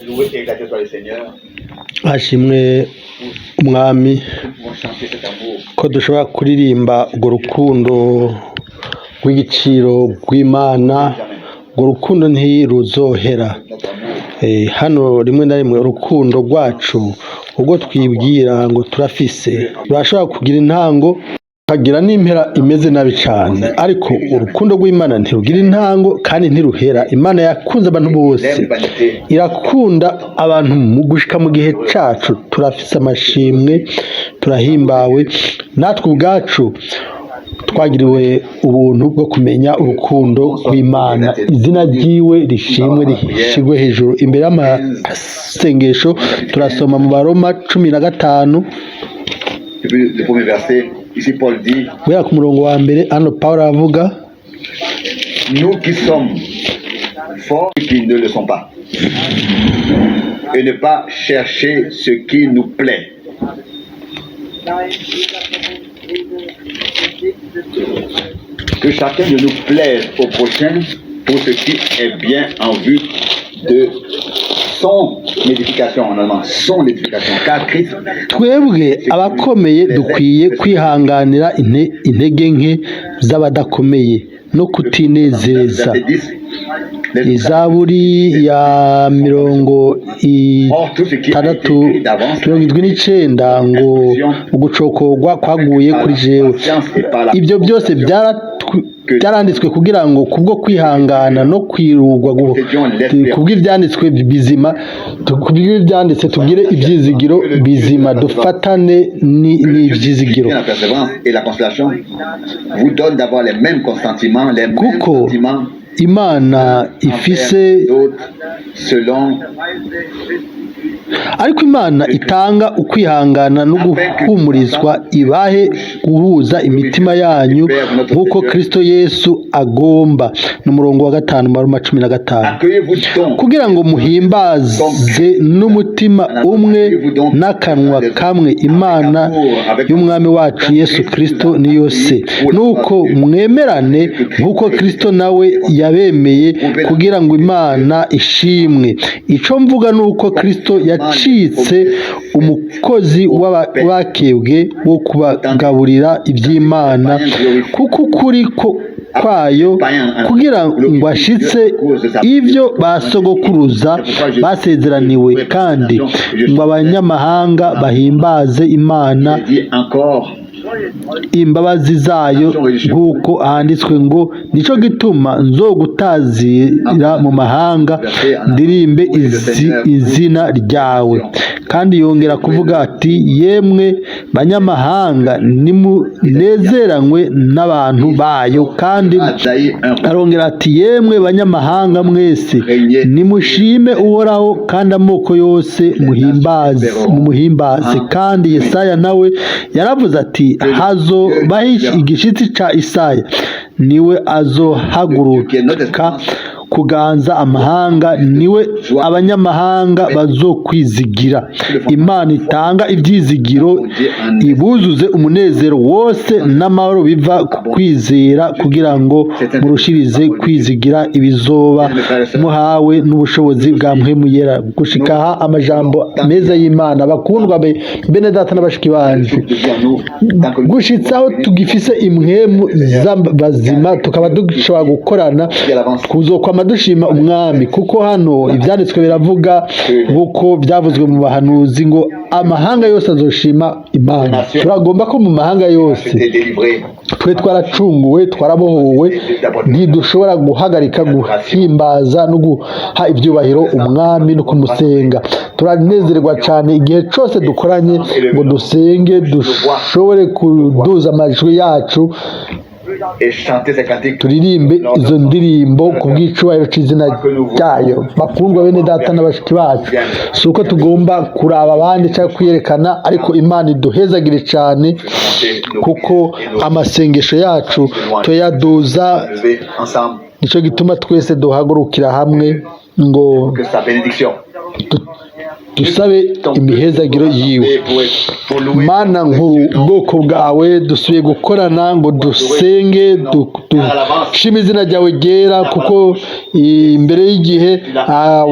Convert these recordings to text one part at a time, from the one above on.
Loué et exalté soit le Seigneur. hashimwe umwami Nous pouvons chanter cet amour. ko dushobora kuririmba urwo rukundo rw'igiciro rw'Imana. Urwo rukundo ntiruzohera. Notre amour. Hano rimwe na rimwe urukundo rwacu ubwo twibwira ngo turafise rurashobora kugira intango kagira n'impera imeze nabi cyane, ariko urukundo rw'Imana ntirugira intango kandi ntiruhera. Imana yakunze abantu bose, irakunda abantu mu gushika mu gihe cacu. Turafise amashimwe, turahimbawe, natwe ubwacu twagiriwe ubuntu bwo kumenya urukundo rw'Imana. Izina ryiwe rishimwe rishigwe hejuru. Imbere y'amasengesho turasoma mu Baroma 15. Depuis le premier verset, ici Paul dit, Guhera ku murongo wa mbere hano Pawulo aravuga, nous qui sommes forts et qui ne le sont pas, et ne pas chercher ce qui nous plaît. Que chacun de nous plaise au prochain pour ce qui est bien en vue de son édification, en allemand, son édification, car Christ twebwe abakomeye dukwiye kwihanganira intege nke z'abadakomeye no kutinezeza. Izaburi ya 69 ngo ugucokorwa kwaguye kuri jewe. Ibyo byose byaranditswe kugira ngo kubwo kwihangana no kwirugwa kubw'ibyanditswe bizima, kubw'ibyanditse tugire ibyizigiro bizima, dufatane n'ibyizigiro. Kuko Imana ifise, ariko Imana itanga ukwihangana no guhumurizwa, ibahe guhuza imitima yanyu nk'uko Kristo Yesu agomba. N'umurongo wa 5 Baroma 15, kugira ngo muhimbaze n'umutima umwe n'akanwa kamwe Imana y'umwami wacu Yesu Kristo niyo se, nuko mwemerane nk'uko Kristo nawe yabemeye kugira ngo Imana ishimwe. Ico mvuga nuko Kristo yacitse umukozi w'abakebwe wo kubagaburira iby'Imana kuko ukuri kwayo, kugira ngo ashitse ibyo basogokuruza basezeraniwe, kandi ngo abanyamahanga bahimbaze Imana imbabazi zayo, nk'uko handitswe ngo, nico gituma nzogutazira mu mahanga ndirimbe izina ryawe. Kandi yongera kuvuga ati, yemwe banyamahanga nimunezeranywe n'abantu bayo. Kandi arongera ati, yemwe banyamahanga mwese nimushime Uhoraho, kandi amoko yose mumuhimbaze. Kandi Yesaya nawe yaravuze ati, hazobaho igishitsi ca Isaya, niwe azohaguruka kuganza amahanga, niwe abanyamahanga bazokwizigira. Imana itanga ibyizigiro, ibuzuze umunezero wose n'amahoro biva ku kwizera, kugira ngo murushirize kwizigira ibizoba muhawe n'ubushobozi bwa mpwemu yera. Gushikaha amajambo meza y'Imana. Bakundwa bene data n'abashiki banje, gushitsaho tugifise impwemu z'abazima, tukaba dushobora gukorana, kuzokwama dushima umwami. Kuko hano ibyanditswe biravuga nk'uko byavuzwe mu bahanuzi ngo amahanga yose azoshima Imana. Turagomba ko mu mahanga yose twe twaracunguwe, twarabohowe, ntidushobora guhagarika guhimbaza no guha ibyubahiro umwami no kumusenga. Turanezerwa cyane igihe cyose dukoranye ngo dusenge, dushobore kuduza amajwi yacu, turirimbe izo ndirimbo ku bw'icubahiro c'izina ryayo. Bakundwa bene data n'abashiki bacu, si uko tugomba kuraba abandi cyangwa kwiyerekana, ariko Imana iduhezagire cyane, kuko amasengesho yacu tuyaduza. Nico gituma twese duhagurukira hamwe ngo dusabe imihezagiro yiwe. Mana nkuru, ubwoko bwawe dusubiye gukorana ngo dusenge, dushime izina ryawe ryera, kuko imbere y'igihe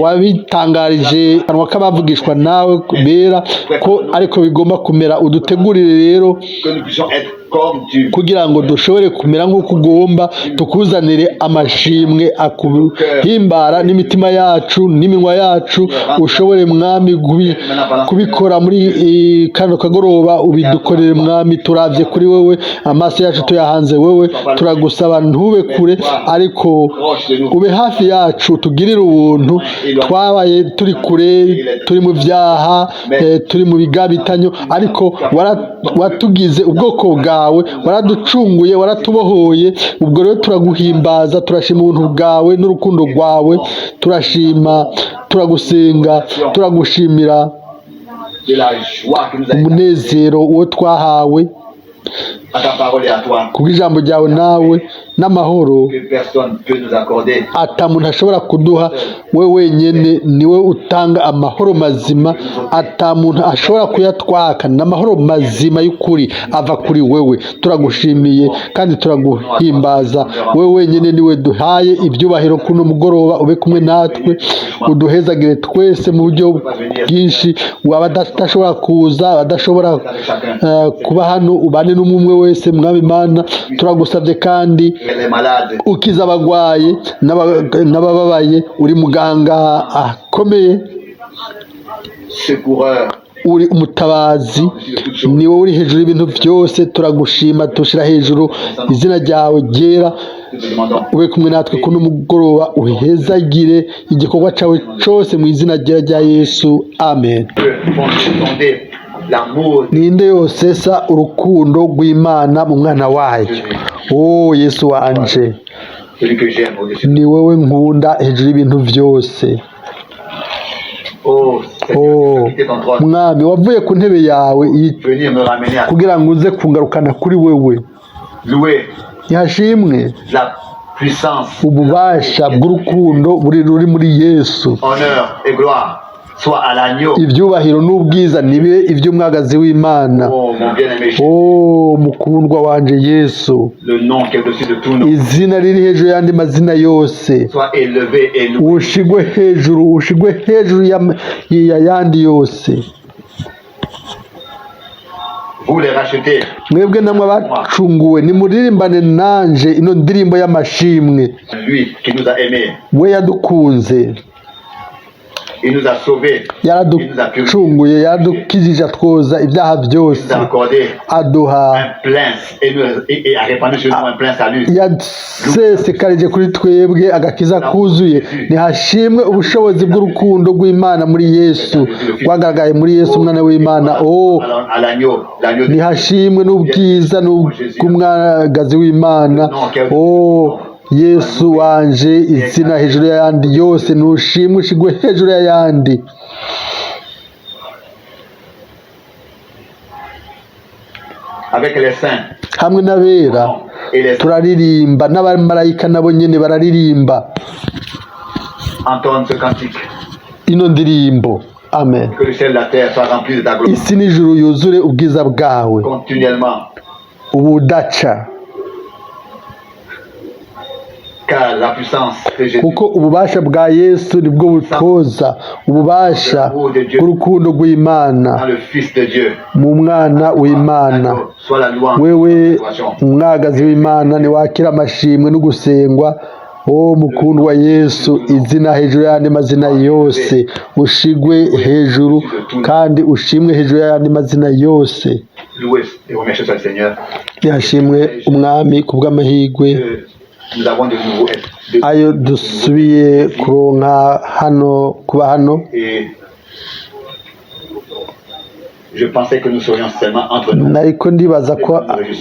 wabitangarije kanwa k'abavugishwa nawe bera ko ariko bigomba kumera. Udutegurire rero que nous puissions être comme tu kugira ngo dushobore kumera nk'uko ugomba, tukuzanire amashimwe akuhimbara n'imitima yacu n'iminwa yacu, ushobore mwami kubikora muri kano kagoroba. Ubidukorere mwami, turavye kuri wewe, amaso yacu tuyahanze wewe. Turagusaba ntube kure ariko ube hafi yacu, tugirire ubuntu. Twabaye turi kure, turi mu vyaha, turi mu bigabitanyo, ariko watugize ubwoko bwawe, waraducunguye, waratubohoye. Ubwo rero turaguhimbaza, turashima ubuntu bwawe n'urukundo rwawe, turashima, turagusenga, turagushimira de la joie que nous avons umunezero uwo twahawe à ta parole et à toi, kubw'ijambo ryawe, nawe n'amahoro que personne ne peut nous accorder. ata muntu ashobora kuduha. We wenyene niwe utanga amahoro mazima, ata muntu ashobora kuyatwaka. N'amahoro mazima y'ukuri ava kuri wewe. Turagushimiye kandi turaguhimbaza. We wenyene niwe duhaye ibyubahiro kuno mugoroba. Ube kumwe natwe, uduhezagire twese mu buryo bwinshi. Abadashobora kuza, abadashobora kuba hano, ubane n'umwe wese mwami Imana. Turagusabye kandi Les malades, ukiza abagwaye n'abababaye. Uri muganga akomeye, secoureur, uri umutabazi, ni wowe uri hejuru y'ibintu byose. Turagushima, tushira hejuru izina ryawe ryera. nous te demandons Ube kumwe natwe kuno mugoroba, uhezagire igikorwa cyawe cyose mu izina ryera rya Yesu, amen. que font sonder l'amour Ninde yosesa urukundo rw'Imana mu mwana wayo? Oh Yesu wanje, celui que j'aime au-dessus. ni wowe nkunda hejuru y'ibintu byose. Oh, Oh Seigneur, quitter ton trône, mwami, wavuye ku ntebe yawe venir me ramener à kugira ngo uze kungarukana kuri wewe. louer Yashimwe la puissance, ububasha bw'urukundo ruri muri Yesu. honneur et gloire soit à l'agneau. Ibyubahiro n'ubwiza nibe iby'umwagazi w'Imana. Oh, mon bien-aimé, Oh mukundwa wanje Yesu, le nom qui est au-dessus de tout nom izina riri hejuru y'andi mazina yose, soit élevé et loué. ushigwe hejuru ya yandi yose. Vous les rachetez, Mwebwe namwe abacunguwe, nimuririmbane nanje ino ndirimbo y'amashimwe. lui qui nous a aimés, We yadukunze, il nous a sauvés, yaraducunguye, yaradukijije, atwoza ibyaha il byose, nous a accordé aduha, un plein et a répandu sur nous un plein salut. yasesekarije kuri twebwe agakiza kuzuye. Nihashimwe ubushobozi bw'urukundo rw'Imana muri Yesu, rwagaragaye muri Yesu umwana w'Imana. Oh Alors, à l'agneau nihashimwe n'ubwiza bw'umwagazi w'Imana. Oh Yesu wanje, izina hejuru y'ayandi yose, nushimwe, ushigwe hejuru y'ayandi. avec les saints Hamwe n'abera et les turaririmba, n'abamarayika nabo nyene bararirimba entonnent ce cantique. ino ndirimbo. Amen. Que le ciel et la terre soient remplis de ta gloire Isi n'ijuru yuzure ubwiza bwawe continuellement, ubudaca, car la puissance de Jésus, kuko ububasha bwa Yesu nibwo butoza ububasha bw'urukundo rw'Imana dans le Fils de Dieu, mu mwana w'Imana. soit la louange, Wewe l'adoration. umwagazi w'Imana, niwakira amashimwe no gusengwa. O mukundwa Yesu, izina hejuru y'andi mazina yose, ushigwe hejuru kandi ushimwe hejuru y'andi mazina yose. Louez et remerciez le Seigneur. Yashimwe umwami kubw'amahirwe Que nous avons de nouveau ayo dusubiye kuronka hano, kuba hano. et je pensais que nous serions seulement entre nous. Nariko ndibaza ko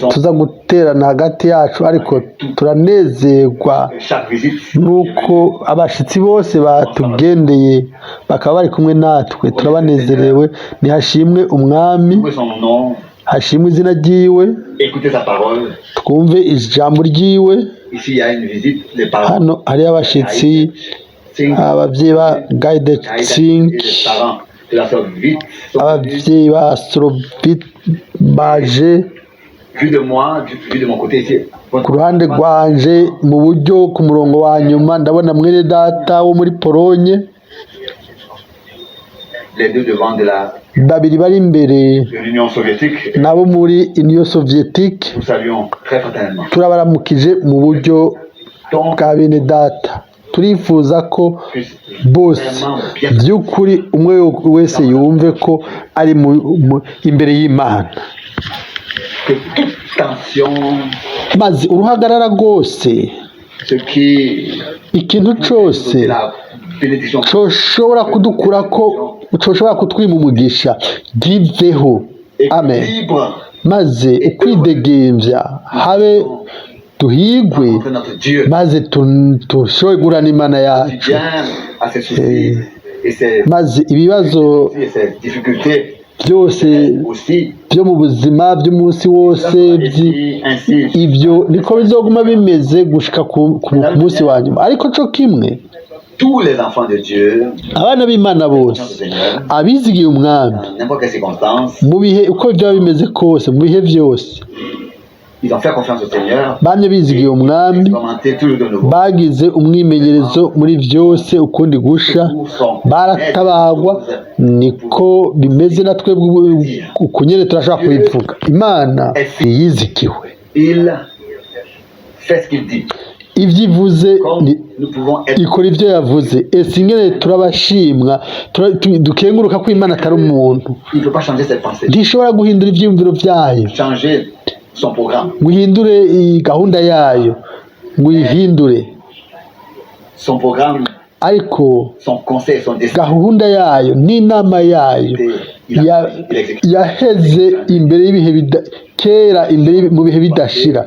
tuza guterana hagati yacu, ariko turanezerwa Chaque visite, nuko abashitsi bose batugendeye bakaba bari kumwe natwe. Turabanezerewe. Nihashimwe umwami, louez son nom, hashimwe izina ryiwe, écoutez sa parole. twumve ijambo ryiwe. Ici, il y a une visite, les parents. Hano hari abashitsi, ababyeyi ba Guide Tsing, Les parents de la sœur vite sont venus. ababyeyi ba Sorobit baje, vu de moi, vu de mon côté ici. ku ruhande rwanje mu buryo ku murongo wa nyuma ndabona mwene data wo muri Polonye, Les deux devant babiri bari imbere de l'Union soviétique. nabo muri Union Soviétique. Nous saluons très fraternellement. Turabaramukije mu buryo Donc, bwa bene data. Turifuza ko bose by'ukuri umwe wese yumve ko ari imbere y'Imana, que toute tension, maze uruhagarara rwose, ce qui ikintu cyose est la bénédiction, coshobora kudukura ko coshobora kutwima umugisha giveho. Amen. libre Maze ukwidegembya habe duhigwe, entre notre Dieu, maze dushobore guhura Imana qui yacu, vient à ses soucis et ses, maze ibibazo et ses difficultés byose aussi. byo mu buzima by'umunsi wose Ainsi, ibyo niko bizoguma bimeze gushika ku munsi wa nyuma. Ariko cyo kimwe tous les enfants de Dieu, abana b'Imana bose du Seigneur, abizigiye umwami dans n'importe quelle circonstance, mu bihe uko byaba bimeze kose, mu bihe byose ils ont fait confiance au Seigneur, bamye bizigiye umwami, expérimenté toujours de nouveau. bagize umwimenyerezo muri byose ukundi gusha, baratabagwa. Niko bimeze na twebwe uko nyine turashobora kubivuga. Imana iyizikiwe, Il fait ce qu'il dit. ibyo ivuze Comme nous pouvons être ikora ibyo yavuze. Ese ingene turabashimwa, dukenguruka ko Imana atari umuntu, il ne peut pas changer ses pensées, ntishobora guhindura ibyiyumviro byayo, changer son programme, ngo ihindure gahunda yayo, ngo uyihindure, son programme, ariko son conseil, son destin. gahunda yayo n'inama yayo yaheze imbere y'ibihe kera, imbere mu bihe bidashira,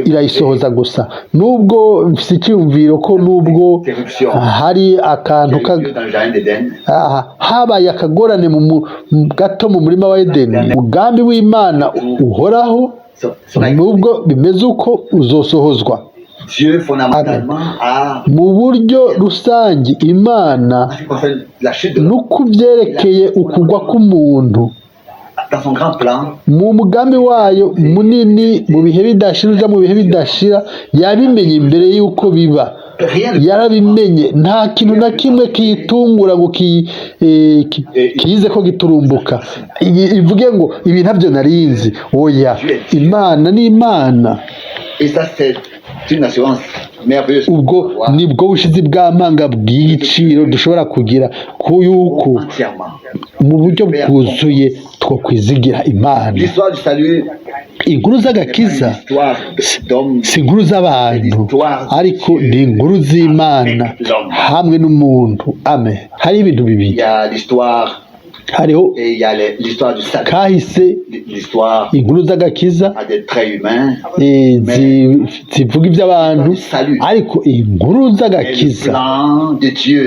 irayisohoza gusa. Nubwo mfite icyumviro ko nubwo hari akantu habaye akagorane gato mu murima wa Edeni, umugambi w'Imana uhoraho, nubwo bimeze uko uzosohozwa. Mu buryo rusange Imana nuko byerekeye ukugwa k'umuntu mu mugambi wayo munini, mu bihe bidashira, uja mu bihe bidashira, yabimenye imbere y'uko biba, yarabimenye. Nta kintu na kimwe kiyitungura ngo kiyize ko giturumbuka ivuge ngo ibi ntabyo narinzi. Oya, Imana ni Imana. Ubwo nibwo bushizi bw'amanga bw'igiciro dushobora kugira ku yuko mu buryo bwuzuye two kwizigira Imana. Inkuru z'agakiza si inkuru z'abantu, ariko ni inkuru z'Imana hamwe n'umuntu. Amen. Hari ibintu bibiri, hariho kahise, inkuru z'agakiza zivuga iby'abantu, ariko inkuru z'agakiza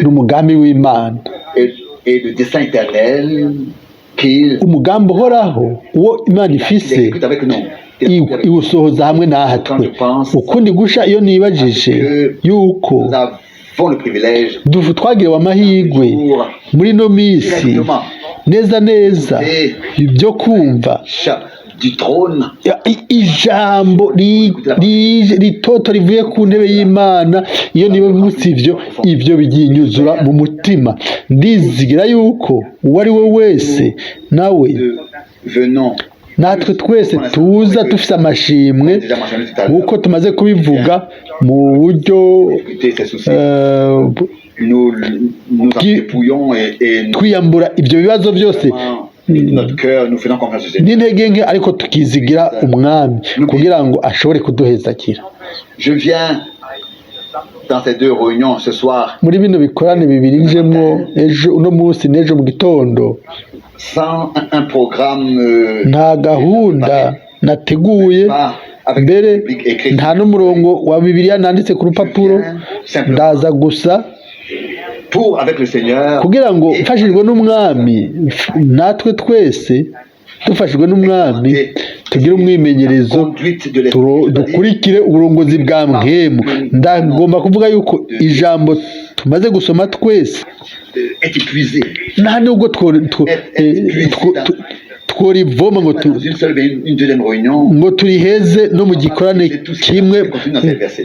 n'umugambi w'Imana, umugambi uhoraho uwo Imana ifise iwusohoza hamwe natwe. Ukundi gusha iyo nibajije yuko twagiriwe amahirwe muri no minsi neza neza byo kumva ijambo ritoto rivuye ku ntebe y'Imana. Iyo niba bimutse ibyo biginyuzura mu mutima. Ndizigira yuko uwo ari we wese nawe natwe twese tuza dufite amashimwe, nk'uko tumaze kubivuga mu buryo twiyambura ibyo bibazo byose n'intege nke, ariko tukizigira umwami kugira ngo ashobore kuduhezakira. Muri bino bikorane bibiri njemo ejo, uno munsi n'ejo mu gitondo, nta gahunda nateguye mbere, nta n'umurongo wa Bibiliya nanditse ku rupapuro. Ndaza gusa kugira ngo mfashijwe n'umwami, natwe twese dufashijwe n'umwami, tugire umwimenyerezo, dukurikire uburongozi bwa Mwemu. Ndagomba kuvuga yuko ijambo tumaze gusoma twese nta nubwo tworivoma ngo Pas dans une seule, mais une deuxième réunion. ngo turiheze no mu gikorane kimwe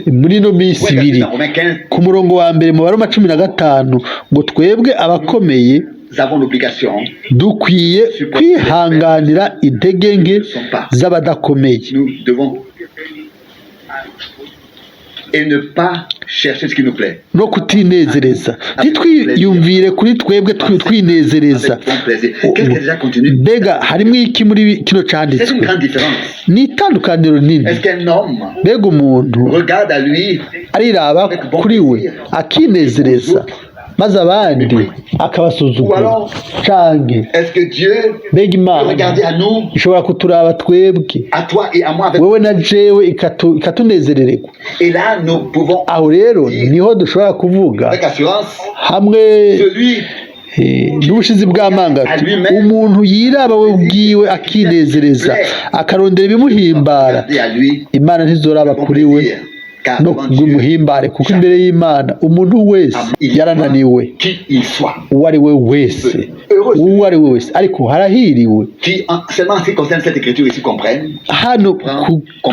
muri ino minsi ibiri. Romains 15, Ku murongo wa mbere mu Baroma 15 ngo twebwe abakomeye nous avons l'obligation dukwiye kwihanganira intege nke z'abadakomeye nous devons et ne pas chercher ce qui nous plaît. no kutinezereza. Ntitwiyumvire kuri twebwe twinezereza. Avec bon plaisir. Qu'est-ce qui est déjà contenu? Mbega harimo iki muri kino C'est une cyanditswe? grande différence. Ni itandukaniro rinini. Est-ce qu'un homme Mbega umuntu regarde à lui ariraba kuri we akinezereza maze abandi akabasuzugura, canke est-ce que Dieu mbega peut Imana regarder à nous, ishobora kuturaba twebwe, à toi et à moi avec wewe na jewe ikatunezererwa? et là nous pouvons Aho rero niho dushobora kuvuga avec assurance hamwe celui n'ubushizi bw'amanga ati umuntu yiraba we ubwiwe akinezereza akarondera ibimuhimbara, regarder à lui Imana ntizoraba bon kuri we plaisir, car no devant Dieu, kumuhimbare, kuko imbere y'Imana umuntu wese yarananiwe, qui il soit, uwo ari we wese, uwo ari we wese, ariko harahiriwe qui seulement en ce qui concerne cette écriture ici comprennent, hano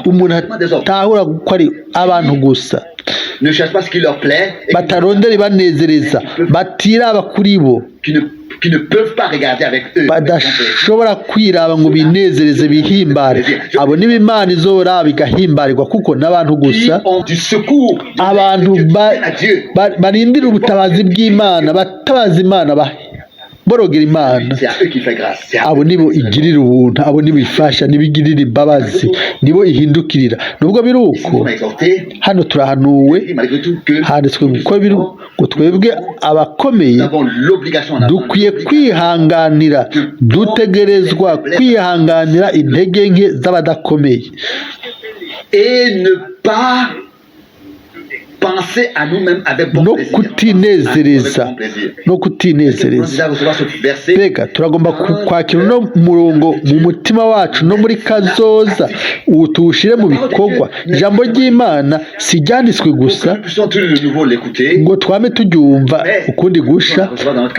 umuntu atahura ko ari abantu gusa ne cherche pas ce qui leur plaît et batarondera ibanezereza, batiraba kuri bo, qui ne peuvent pas regarder avec eux. badashobora kwiraba ngo binezereze bihimbare. Abo nibo Imana izoraba igahimbarirwa, kuko n'abantu gusa, Qui ont du secours, abantu à Dieu. barindira ubutabazi bw'Imana, batabaza Imana, borogera Imana. C'est à eux qu'il fait grâce. C'est à Abo nibo igirira ubuntu, abo nibo ifasha, nibo igirira imbabazi, nibo ihindukirira. Nubwo biri Nous uko, sommes exhortés, hano turahanuwe, et malgré tout, que handitswe ngo biri ngo twebwe abakomeye nous avons l'obligation, on a dukwiye kwihanganira, dutegerezwa kwihanganira intege nke z'abadakomeye, et ne pas penser à nous-mêmes avec bon no plaisir. kutinezereza, Avec bon plaisir. no Nous kutinezereza. déjà recevoir ce verset. Mbega turagomba kwakira uno murongo mu mutima wacu no muri kazoza, ubu tuwushyire mu bikorwa. Ijambo ry'Imana si ryanditswe gusa Nous puissions tous de nouveau l'écouter. ngo twame turyumva ukundi gusha,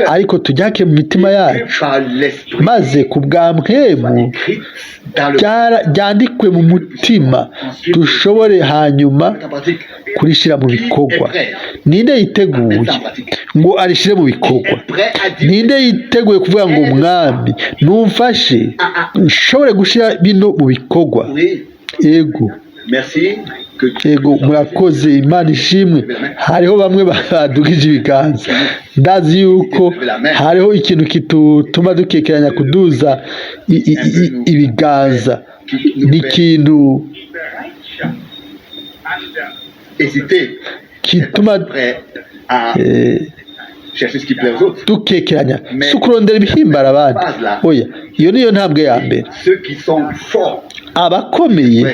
ariko tujyake mu mitima yacu, Par l'esprit. maze ku bwa mpemu Écrit dans le ryandikwe mu mutima, dushobore hanyuma en pratique. kurishyira mu bikorwa. Ninde yiteguye ngo arishyire mu bikorwa? Ninde yiteguye kuvuga ngo mwami numfashe nshobore gushyira bino mu bikorwa? Oui. Ego, Merci. Que Dieu ego, murakoze, Imana ishimwe. Hariho bamwe badugije ibiganza, ndazi yuko hariho ikintu kituma dukekeranya kuduza ibiganza. Ni ikintu hésiter. kituma Prêt à chercher ce qui plaît aux autres. dukekeranya, si ukurondera ibihimbara abandi. Oya, iyo niyo ntambwe ya mbere. Ceux qui sont forts Abakomeye,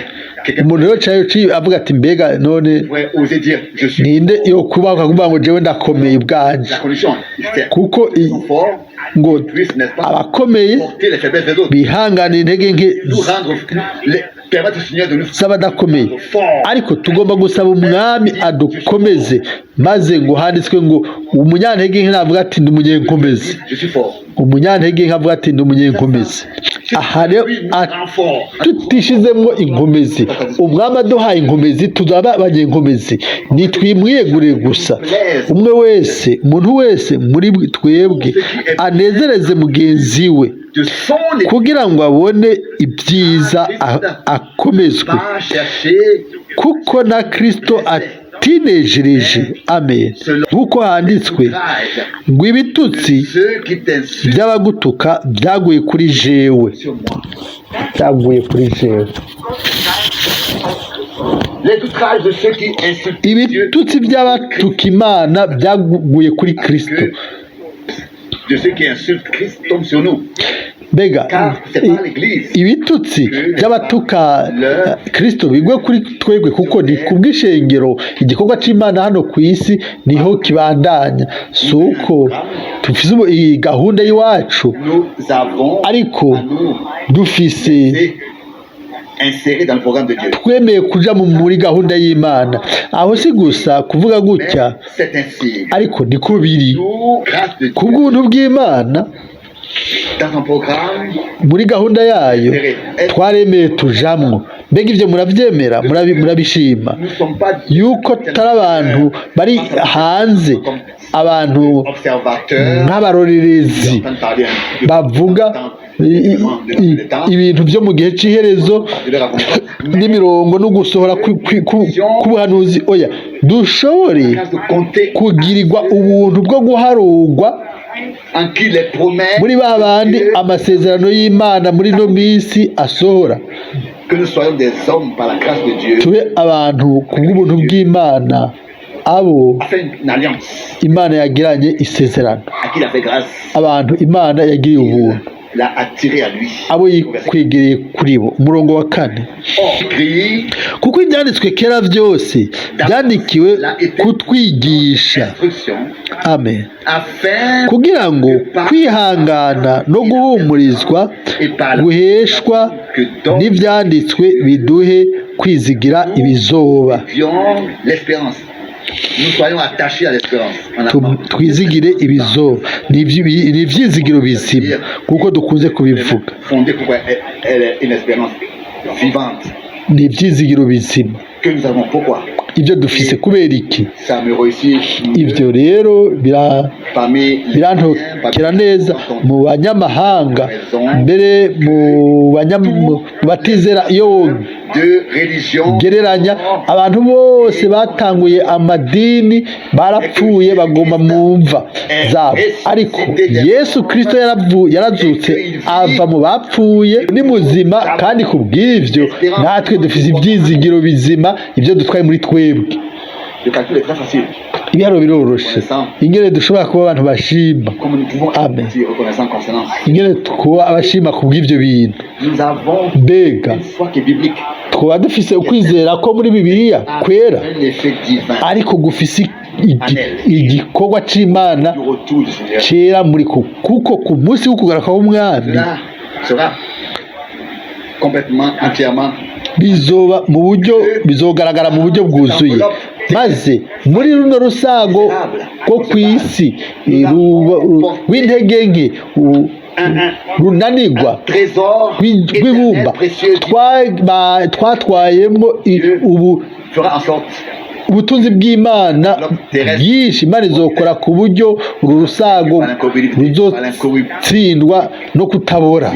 umuntu rero cyayo avuga ati mbega none pourraient oser dire je suis ninde yo kuba akavuga ngo jewe ndakomeye ubwanje, la condition. C'est kuko fort, ngo puisse, n'est-ce pas, abakomeye porter les faiblesses des autres. bihanganira intege nke Nous rendre, permettre au Seigneur de nous z'abadakomeye, forts. ariko tugomba gusaba umwami adukomeze, maze ngo handitswe ngo umunyantege nke navuga ati ndi umunyenkomezi, Je suis fort. umunyantege nke avuga ati ndi umunyenkomezi. Aha rero tutishizemo inkomezi, umwami aduhaye inkomezi, tuzaba abanyenkomezi. Nitwimwiyegurire gusa, umwe wese, umuntu wese muri twebwe anezereze mugenzi we, De son kugira ngo abone ibyiza, akomezwe, pas chercher kuko na Kristo atinejereje. Amen. Nk'uko handitswe ngo ibitutsi ceux qui t'insultent by'abagutuka byaguye kuri jewe, sur moi. byaguye kuri jewe. Les outrages de ceux qui insultent Dieu, Ibitutsi by'abatuka Imana byaguye kuri Kristo. de ceux qui insultent Christ tombent sur nous. Mbega Car c'est pas l'Église. ibitutsi by'abatuka Kristo bigwe kuri twebwe, kuko ni kubw'ishengero igikorwa cy'Imana hano ku isi niho kibandanya. Si uko dufise iyi gahunda y'iwacu, Nous avons ariko à nous dufise insérés dans le programme de Dieu. twemeye kuja muri gahunda y'Imana. Aho si gusa kuvuga gutya, C'est ainsi. ariko niko biri Nous, grâce de Dieu, ku bw'ubuntu bw'Imana, dans son programme, muri gahunda yayo twaremeye tujamwo. Mbega ibyo murabyemera, murabishima nous ne sommes pas yuko tutari abantu bari hanze, abantu observateurs, nk'abarorerezi en train de parler un peu bavuga ibintu byo mu gihe cy'iherezo de leur accompagnement. n'imirongo no gusohora k'ubuhanuzi. Oya, dushobore Grâce de compter kugirirwa ubuntu bwo guharurwa en qui les promesses muri ba bandi amasezerano y'Imana muri no minsi asohora, que nous soyons des hommes par la grâce de Dieu, tube abantu ku bw'ubuntu bw'Imana, abo a fait une alliance, Imana yagiranye isezerano, à qui il a fait grâce, abantu Imana yagiriye ubuntu, l'a attiré à lui. abo yikwegereye kuri bo. Umurongo wa 4, Or, écrit, kuko ibyanditswe kera byose byandikiwe kutwigisha, instruction, amen, afin kugira ngo kwihangana no guhumurizwa guheshwa n'ibyanditswe biduhe kwizigira ibizoba. vions l'espérance. Nous soyons attachés à l'espérance. En avant. Twizigire ibizoba, ni ibyizigiro bizima kuko dukunze kubivuga, Fondée pour elle est une espérance vivante ni ibyizigiro bizima. que nous avons. Pourquoi? Ibyo dufise kubera iki? Ça me réussit Ibyo rero parmi les birantokera neza mu banyamahanga, mbere mu batizera. Iyo de religion gereranya abantu bose batanguye amadini barapfuye bagomba mu mva zabo, ariko Yesu Kristo yarazutse ava mu bapfuye, ni muzima, kandi ku bw'ibyo natwe dufite ibyizigiro bizima, ibyo dutwaye muri twebwe. le calcul est très facile. Ibiharuro biroroshe, ingene dushobora kuba abantu bashima, Comme nous pouvons Amen. être reconnaissants concernant. ingene kuba abashima ku bw'ibyo bintu. Nous avons Mbega une foi qui est biblique. twaba dufise ukwizera ko muri Bibiliya kwera, Un effet divin ariko gufise igikorwa c'Imana du retour du Seigneur. kera muri kuko ku munsi w'ukugaruka w'umwami Cela sera complètement, entièrement bizogaragara mu buryo bwuzuye, maze muri runo rusago rwo ku isi w'intege nke runanirwa trésor rw'ibumba précieux twatwayemo fera en sorte ubutunzi bw'Imana bwinshi. Imana izokora ku buryo uru rusago ruzotsindwa no kutabora,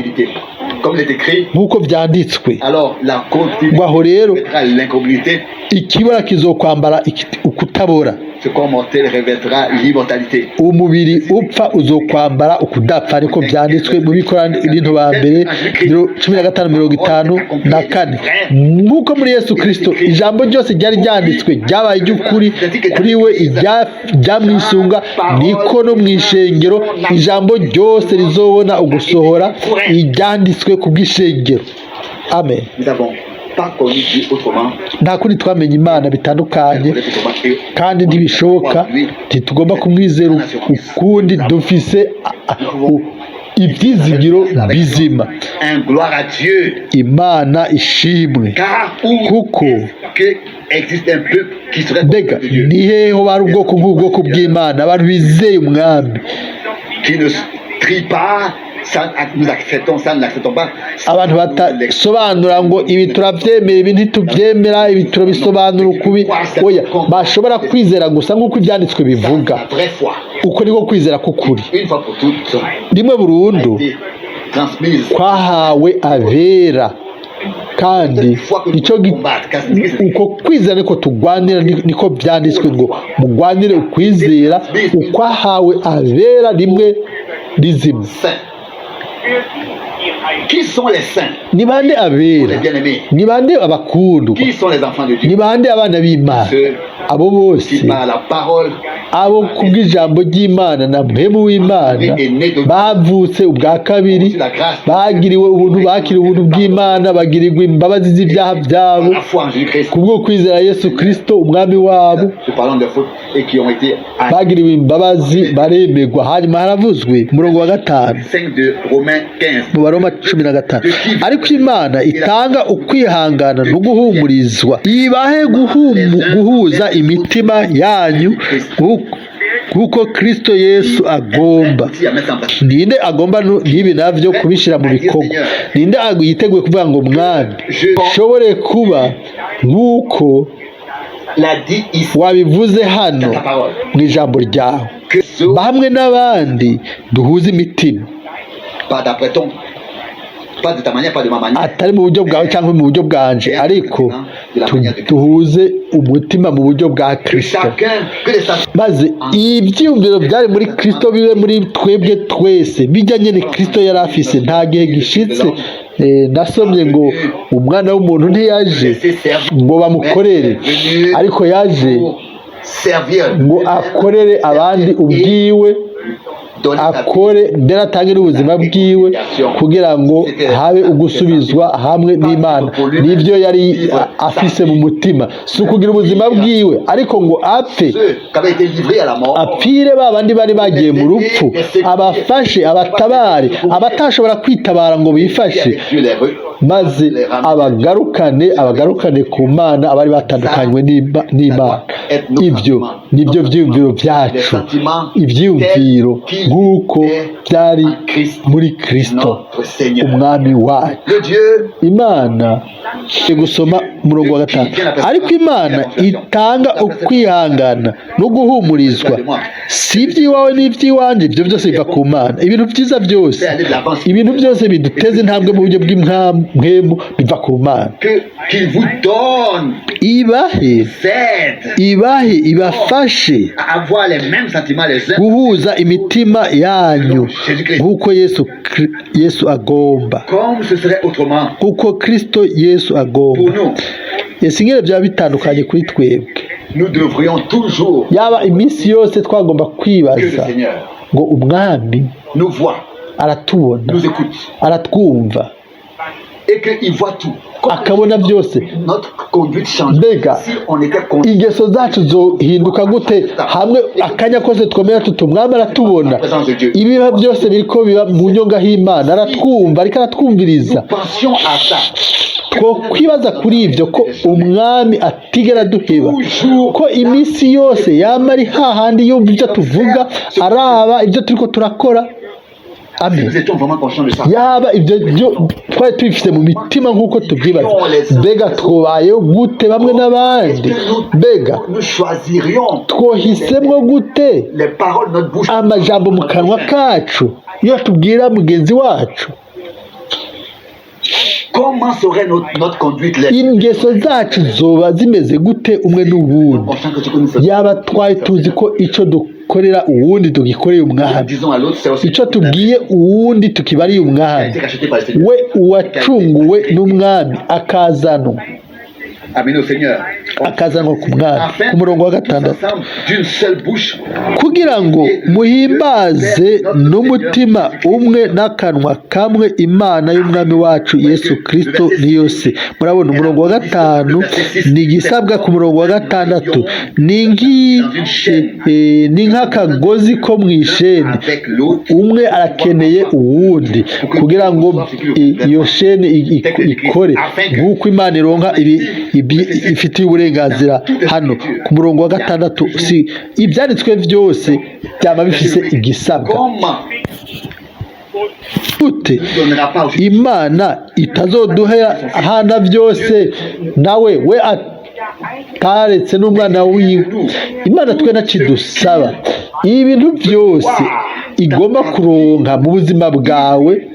comme il est écrit. nk'uko byanditswe. Alors la corruptibilité Ngaho rero revêtera l'incorruptibilité, ikibora kizokwambara ukutabora, ce corps mortel revêtera l'immortalité. umubiri upfa uzokwambara ukudapfa, ariko byanditswe mu Bikorinto ba mbere 15:54. Nk'uko muri Yesu Kristo ijambo ryose ryari ryanditswe ryabaye iry'ukuri kuri we, iryamwisunga, niko no mu ishengero ijambo ryose rizobona ugusohora iryanditswe ku bw'ishengero. Amen. Nous n'avons pas connu Dieu autrement. Nta kundi twamenye Imana bitandukanye, kandi ntibishoboka, ntitugomba kumwizera ukundi. Dufise ibyizigiro bizima. Gloire à Dieu. Imana ishimwe, kuko existe un peuple qui serait mbega ni hehe ho bari ubwoko nk'ubwoko bw'Imana, abantu bizeye umwami, qui ne trie pas. Ça, nous acceptons ça, nous n'acceptons pas. abantu batasobanura ngo ibi turabyemera, ibi ntitubyemera, ibi turabisobanura ukubi. Oya, bashobora kwizera gusa nk'uko ibyanditswe bivuga. La vraie foi. Uko niko kwizera k'ukuri. Une fois pour toutes, Rimwe burundu transmise. kwahawe abera, kandi uko kwizera niko tugwanira, niko byanditswe ngo mugwanire ukwizera ukwahawe abera rimwe rizima. Qui sont les saints? Ni bande abera? Les bien-aimés. Ni bande abakundwa? Qui sont les enfants de Dieu? Ni bande abana b'Imana? Abo bose Qui par la parole, abo kubw'ijambo ry'Imana na mpemu w'Imana bavutse ubwa kabiri, bagiriwe ubuntu, bakiriwe ubuntu bw'Imana, bagirirwa imbabazi z'ibyaha byabo la foi en Jésus-Christ. kubwo kwizera Yesu Kristo umwami wabo, Nous parlons de fautes et qui ont été bagiriwe imbabazi baremegwa. Hanyuma haravuzwe umurongo wa 5 de Romains 15. mu Baroma 15, ariko Imana itanga ukwihangana no guhumurizwa, ibahe guhuza imitima yanyu kuko Kristo Yesu agomba. Ninde agomba n'ibi navyo kubishira mu bikorwa? Ninde yiteguye kuvuga ngo mwami shobore kuba nk'uko wabivuze hano mu ijambo ryawe, bamwe n'abandi duhuze imitima, atari mu buryo bwawe cyangwa mu buryo bwanje, ariko duhuze umutima mu buryo bwa Kristo, maze ibyiyumviro byari muri Kristo bibe muri twebwe twese, bijya nyine Kristo yari afise. Nta gihe gishitse nasomye ngo umwana w'umuntu ntiyaje ngo bamukorere, ariko yaje ngo akorere abandi ubwiwe, akore mbere atange n'ubuzima bwiwe kugira ngo habe ugusubizwa hamwe n'Imana. Nibyo yari afise mu mutima, si ukugira ubuzima bwiwe ariko ngo apfe, apfire ba bandi bari bagiye mu rupfu, abafashe, abatabare abatashobora kwitabara ngo bifashe, maze abagarukane ku Mana abari batandukanywe n'Imana. Ibyo nibyo byiyumviro byacu, ibyiyumviro nk'uko byari muri Kristo umwami wacu. Imana gusoma umurongo wa 5, ariko Imana itanga ukwihangana no guhumurizwa, si iby'iwawe n'iby'iwanje, ibyo byose biva ku Mana. Ibintu byiza byose, ibintu byose biduteza intambwe mu buryo bw'impwemu biva ku Mana. Ibahe ibafashe guhuza imitima yanyu nk'uko Yesu agomba, kuko Kristo Yesu agomba. Ingene byaba bitandukanye kuri twebwe, yaba iminsi yose twagomba kwibaza ngo umwami aratubona, aratwumva, akabona byose. Mbega ingeso zacu zohinduka gute hamwe akanya kose twemera tuti umwami aratubona? Ibiba byose biriko biba mu nyonga h'Imana, aratwumva ariko aratwumviriza. Two kwibaza kuri ibyo ko umwami atigera duheba, ko iminsi yose yama ari hahandi yumva ibyo tuvuga, araba ibyo turiko turakora. Amen. Yaba ibyo twari tubifite mu mitima nk'uko tubyibaza, mbega twobayeho gute bamwe n'abandi? Mbega twohisemwo gute amajambo mu kanwa kacu iyo tubwira mugenzi wacu? Ingeso zacu zoba zimeze gute umwe n'uwundi? Yaba twari tuzi ko icyo dukorera uwundi tugikoreye umwami, icyo tubwiye uwundi tukibariye umwami, we uwacunguwe n'umwami akazanwa ku mwami. Ku murongo wa 6, kugira ngo muhimbaze n'umutima umwe n'akanwa kamwe Imana y'umwami wacu Yesu Kristo niyo se. Murabona umurongo wa 5 ni igisabwa. Ku murongo wa 6 ni nk'akagozi ko mu isheni, umwe arakeneye uwundi kugira ngo iyo sheni ikore nk'uko Imana ironka ifitiye uburenganzira. Hano ku murongo wa 6, si ibyanditswe byose byaba bifise igisabwa gute Imana itazoduha hana byose nawe we ataretse n'umwana wiwe? Imana twe nakidusaba ibintu byose igomba kuronka mu buzima bwawe,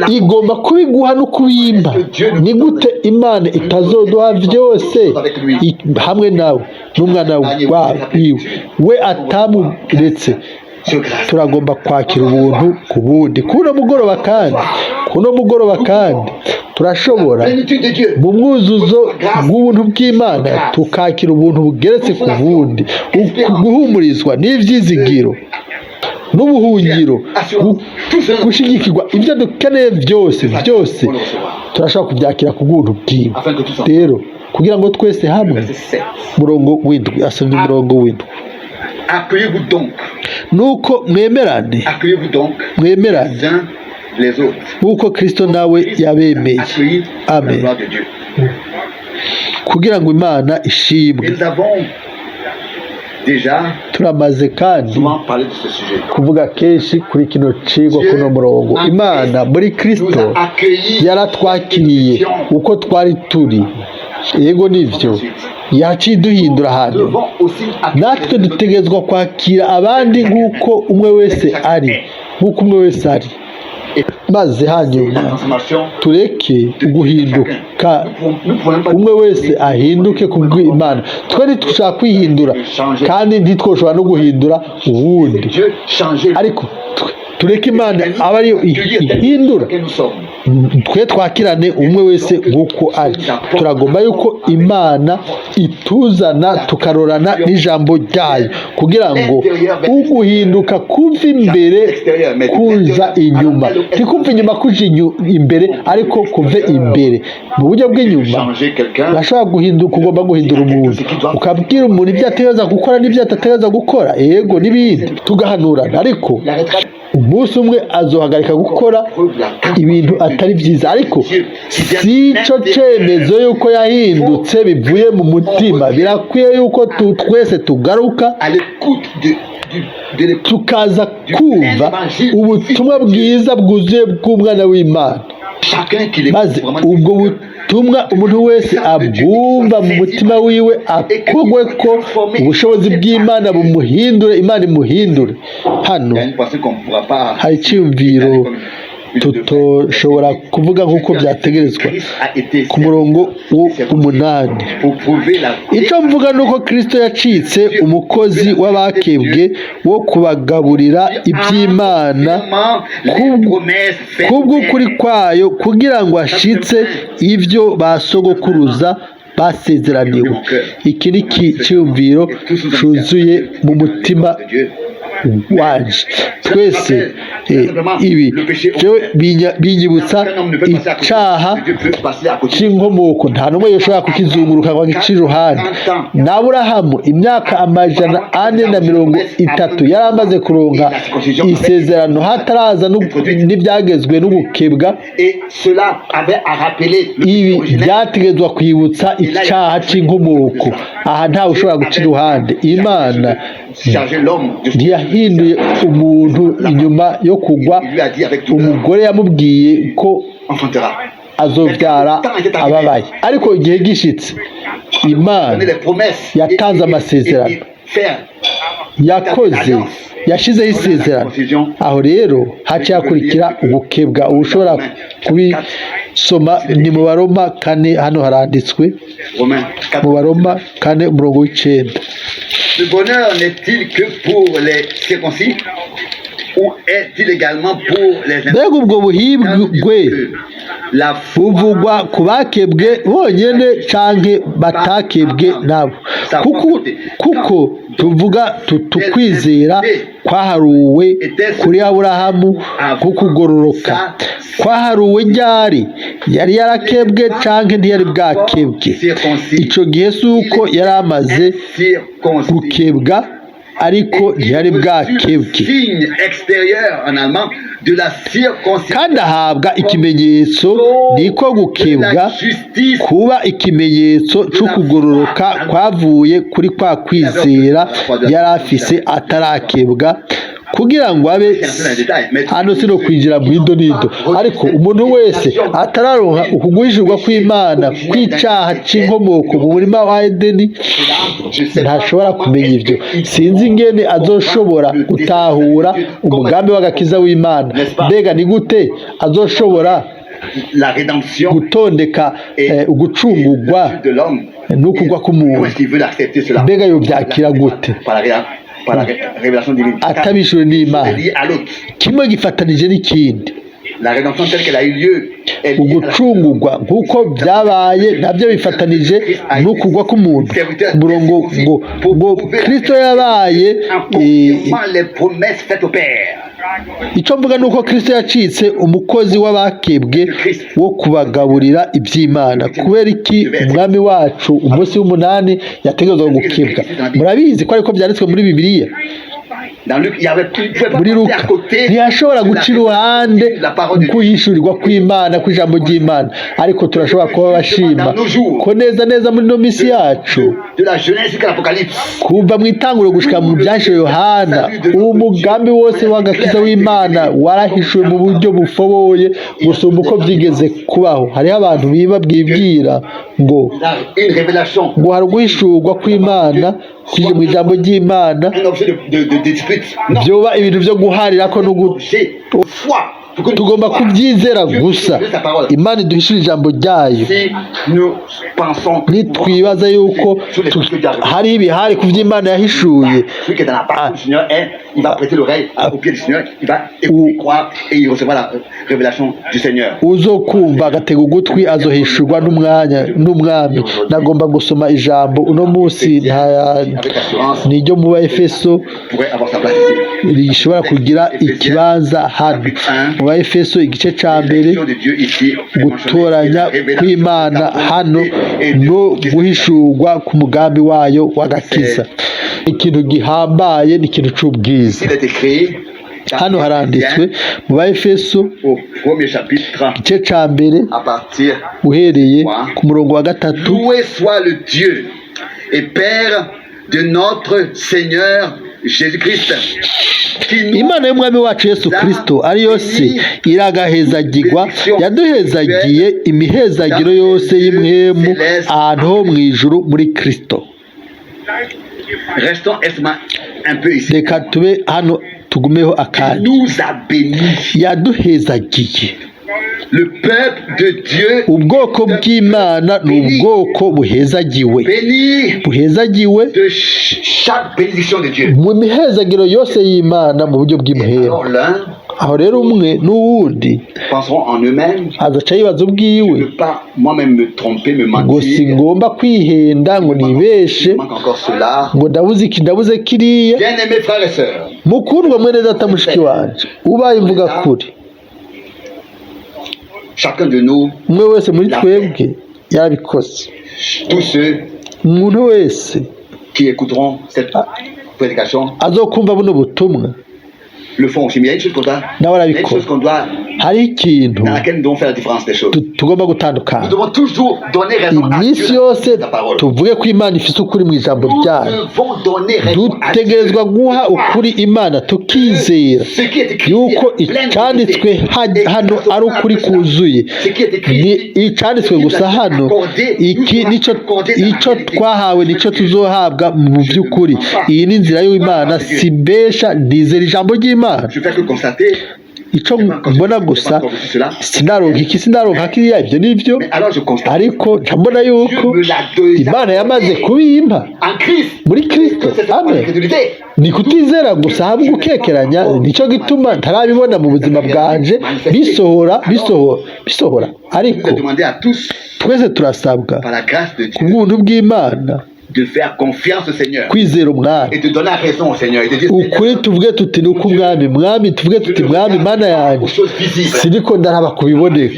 igomba kubiguha no kubimba. Ni gute Imana itazoduha byose hamwe nawe n'umwana wiwe we atamuretse? Turagomba kwakira ubuntu ku bundi. Kuno mugoroba kandi turashobora mu mwuzuzo bw'ubuntu bw'Imana tukakira ubuntu bugeretse ku bundi, guhumurizwa n'ibyizigiro n'ubuhungiro, gushigikirwa. Ibyo dukeneye byose turashobora kubyakira ku bw'ubuntu bwiwe. Rero kugira ngo twese hamwe, murongo w'indwi, asomye umurongo w'indwi, nuko mwemerane nk'uko Kristo nawe yabemeye. Amen. Kugira ngo Imana ishimwe. turamaze kandi kuvuga kenshi kuri kino cigwa kuno murongo. Imana muri Kristo yaratwakiriye uko twari turi, yego nivyo, yaciye iduhindura hanyuma natwe dutegerezwa kwakira abandi nk'uko umwe wese ari, maze hanyuma tureke guhinduka, umwe wese ahinduke kubw'Imana. twe ntitushaka kwihindura kandi ntitwoshobora no guhindura uwundi, ariko tureke Imana aba ariyo ihindura, twe twakirane umwe wese nk'uko ari. turagomba yuko Imana ituzana tukarorana n'ijambo ryayo, kugira ngo uguhinduka kuva imbere kuza inyuma, ntikuva inyuma kuja imbere, ariko kuve imbere. mu buryo bw'inyuma urashobora guhinduka, ugomba guhindura umuntu, ukabwira umuntu ibyo ategereza gukora n'ibyo atategereza gukora, yego n'ibindi, tugahanurana. ariko umunsi umwe azohagarika gukora ibintu atari byiza, ariko si cyo cyemezo yuko yahindutse bivuye mu mutima. birakwiye yuko twese tugaruka tukaza kumva ubutumwa bwiza bwuzuye bw'umwana w'Imana, maze ubwo butumwa umuntu wese abwumva mu mutima wiwe, akogwe ko ubushobozi bw'Imana bumuhindure, Imana imuhindure. hano hari icyumviro tutoshobora kuvuga nk'uko byategerezwa. ku murongo w'8 icyo mvuga ni uko Kristo yacitse umukozi w'abakebwe wo kubagaburira iby'Imana kubw'ukuri kwayo, kugira ngo ashitse ibyo basogokuruza basezeraniwe. iki ni icyumviro cyuzuye mu mutima wanje twese. ibi binyibutsa icyaha cy'inkomoko, nta n'umwe yoshobora kukizunguruka ngo agice iruhande. na Aburahamu imyaka 430 yari amaze kuronka isezerano hataraza n'ibyagezwe n'ugukebwa. ibi byategetswe kwibutsa icyaha cy'inkomoko. aha ntawe ushobora guca iruhande. Imana ntiyahinduye umuntu inyuma yo kugwa. umugore yamubwiye ko azobyara ababaye, ariko igihe gishitse Imana yatanze amasezerano, yashizeho isezerano. aho rero haciye hakurikira ugukebwa. ubu ushobora kubisoma ni mu Baroma 4, hano haranditswe mu Baroma 4 umurongo w'9. Ce bonheur n'est-il que pour les circoncis ou est-il également pour les mbega ubwo buhibwe buvugwa ku bakebwe bonyene canke batakebwe nabo? kuko tuvuga tukwizera kwaharuwe kuri Aburahamu kukugororoka. kwaharuwe ryari? yari yarakebwe canke ntiyari bwakebwe? ico gihe suko yari amaze gukebwa, ariko ntiyari bwakebwe, kandi ahabwa ikimenyetso. niko gukebwa kuba ikimenyetso c'ukugororoka kwavuye kuri kwa kwizera yari afise atarakebwa, kugira ngo abe hano sino kwinjira mu idonido, ariko umuntu wese atararonka ukuguhishurwa kw'Imana kw'icyaha c'inkomoko mu murima wa Edeni ntashobora kumenya ibyo. sinzi ingene azoshobora gutahura umugambi w'agakiza w'Imana. mbega ni gute azoshobora gutondeka ugucungurwa n'ukugwa k'umuntu? mbega yobyakira gute atabishuwe n'Imana? kimwe gifatanije n'ikindi. ugucungurwa nk'uko byabaye nabyo bifatanije n'ukugwa k'umuntu. umurongo ngo Kristo yabaye icyo mvuga ni uko Kristo yacitse umukozi w'abakebwe wo kubagaburira iby'Imana. kubera iki umwami wacu umunsi w'8 yategerezwa gukebwa? murabizi ko ariko byanditswe muri Bibiliya. muri Luka ntiyashobora guca iruhande kuyishurirwa kw'Imana kw'ijambo ry'Imana, ariko turashobora kuba bashima ko neza muri no misi yacu kuva mu itanguriro gushika mu byashe Yohana, umugambi wose w'agakiza w'Imana warahishuwe mu buryo bufoboye gusumba uko byigeze kubaho. Hariho abantu bibwira ngo hari uguhishurwa kw'Imana kuje mu ijambo ry'Imana byoba ibintu byo guharira ko tugomba kubyizera gusa. Imana iduhishura ijambo ryayo. Nitwibaza yuko hari ibihari ku by'Imana yahishuye, uzokumva agatega ugutwi azohishurwa n'umwami. Nagomba gusoma ijambo uno munsi niryo mu Baefeso rishobora kugira ikibanza hano. Mu Baefeso igice ca mbere, gutoranya kw'Imana hano no guhishurwa ku mugambi wayo w'agakiza, ikintu gihambaye, ni ikintu c'ubwiza. Hano haranditswe mu Baefeso igice ca mbere uhereye ku murongo wa 3: Loué soit le Dieu et Père de notre Seigneur Jésus-Christ. Imana y'umwami wacu Yesu Kristo ariyo se iragahezagirwa, yaduhezagiye imihezagiro yose y'imwemu ahantu ho mu ijuru muri Kristo. Reka tube hano tugumeho akanya. Yaduhezagiye. Le peuple de Dieu, ubwoko bw'Imana ni ubwoko buhezagiwe, de chaque bénédiction de Dieu. Mu mihezagiro yose y'Imana mu buryo bw'imhero. Aho rero umwe n'uwundi azaca yibaza ubwiwe ngo singomba kwihenda ngo nibeshe ngo ndabuze kiriya. Mukundwa mwene data mushiki wanje, ubaye imvuga kuri, umwe wese muri twebwe yarabikoze. Umuntu wese azokumva buno butumwa nawe arabikora. Hari ikintu tugomba gutandukana. Iminsi yose tuvuge ko Imana ifite ukuri mu ijambo ryayo. Dutegerezwa guha ukuri Imana, tukizera yuko icyanditswe hano ari ukuri kuzuye. Ni icyanditswe gusa hano, iki icyo twahawe nicyo tuzohabwa mu by'ukuri. Iyi ni inzira y'Imana, simbesha, ndizera ijambo ry'Imana. Icyo mbona gusa sinaronka kiriya, ibyo nibyo, ariko mbona yuko Imana yamaze kubimpa muri Kristo. Amen. Ni kutizera gusa, hamwe gukekeranya, nicyo gituma ntarabibona mu buzima bwanje bisohora. Ariko twese turasabwa ku bw'ubuntu bw'Imana de faire confiance au Seigneur kwizera umwami, et de donner raison au Seigneur, et de dire ukuri tuvuge tuti nuko umwami tuvuge tuti mwami Mana yanjye, siniko ndaraba kubiboneka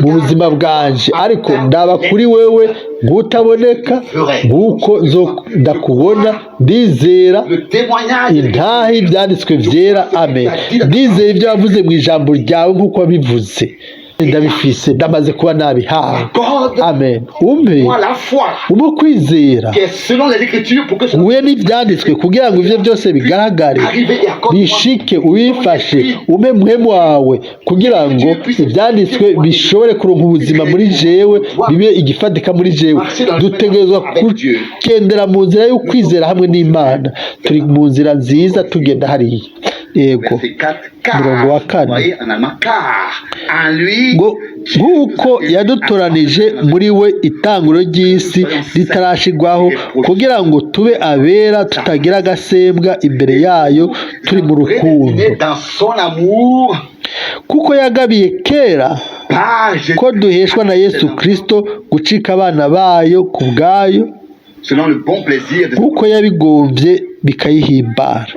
mu buzima bwanje, ariko ndaba kuri wewe ngutaboneka, nguko ndakubona, ndizera intahe ibyanditswe byera. Amen. Ndizera ibyo wavuze mu ijambo ryawe nk'uko wabivuze, ndabifise, ndamaze kuba nabihawe. Amen. Umpe kwizera uhuye n'ibyanditswe kugira ngo ibyo byose bigaragare, bishike, ubifashe, umpe muhemu wawe kugira ngo ibyanditswe bishobore kuronka ubuzima muri jewe, bibe igifatika muri jewe. Dutegerezwa kugendera mu nzira yo kwizera hamwe n'Imana. Turi mu nzira nziza tugenda hariya. Yego. Murongo wa 4: ngo nk'uko yadutoranije muri we itanguro ry'isi ritarashigwaho, kugira ngo tube abera tutagira agasembwa imbere yayo, turi mu rukundo. Kuko yagabiye kera ko duheshwa na Yesu Kristo gucika abana bayo ku bwayo, kuko yabigombye bikayihimbara,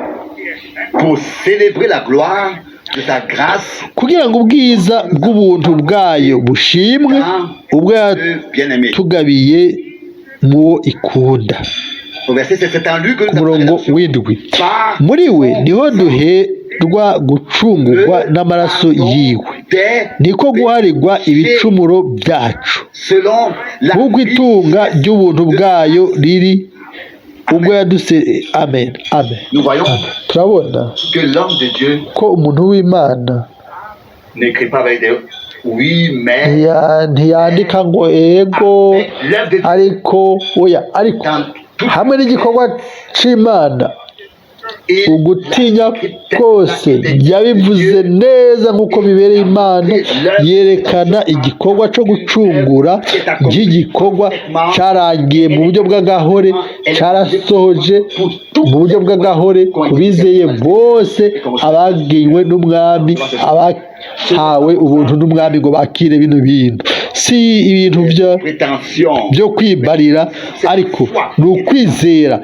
kugira ngo ubwiza bw'ubuntu bwayo bushimwe ubwo yatugabiye muwo ikunda. Au verset 7, c'est en lui que ku nous avons la murongo rédemption. w'indwi Par muri we niho duherwa gucungurwa n'amaraso yiwe niko guharirwa ibicumuro byacu selon la nk'uko itunga ry'ubuntu bwayo riri ubwo yaduse amen amen. Nous voyons turabona que l'homme de Dieu ko umuntu w'imana n'écrit pas avec des oui, mais ntiyandika ngo ego ariko oya ariko hamwe n'igikorwa c'imana ugutinya kose yabivuze neza nk'uko bibereye imana, yerekana igikorwa cyo gucungura ry'igikorwa cyarangiye mu buryo bw'agahore, cyarasohoje mu buryo bw'agahore ku bizeye bose abagiwe n'umwami, abahawe ubuntu n'umwami ngo bakire bino bintu. Si ibintu byo kwibarira, ariko ni ukwizera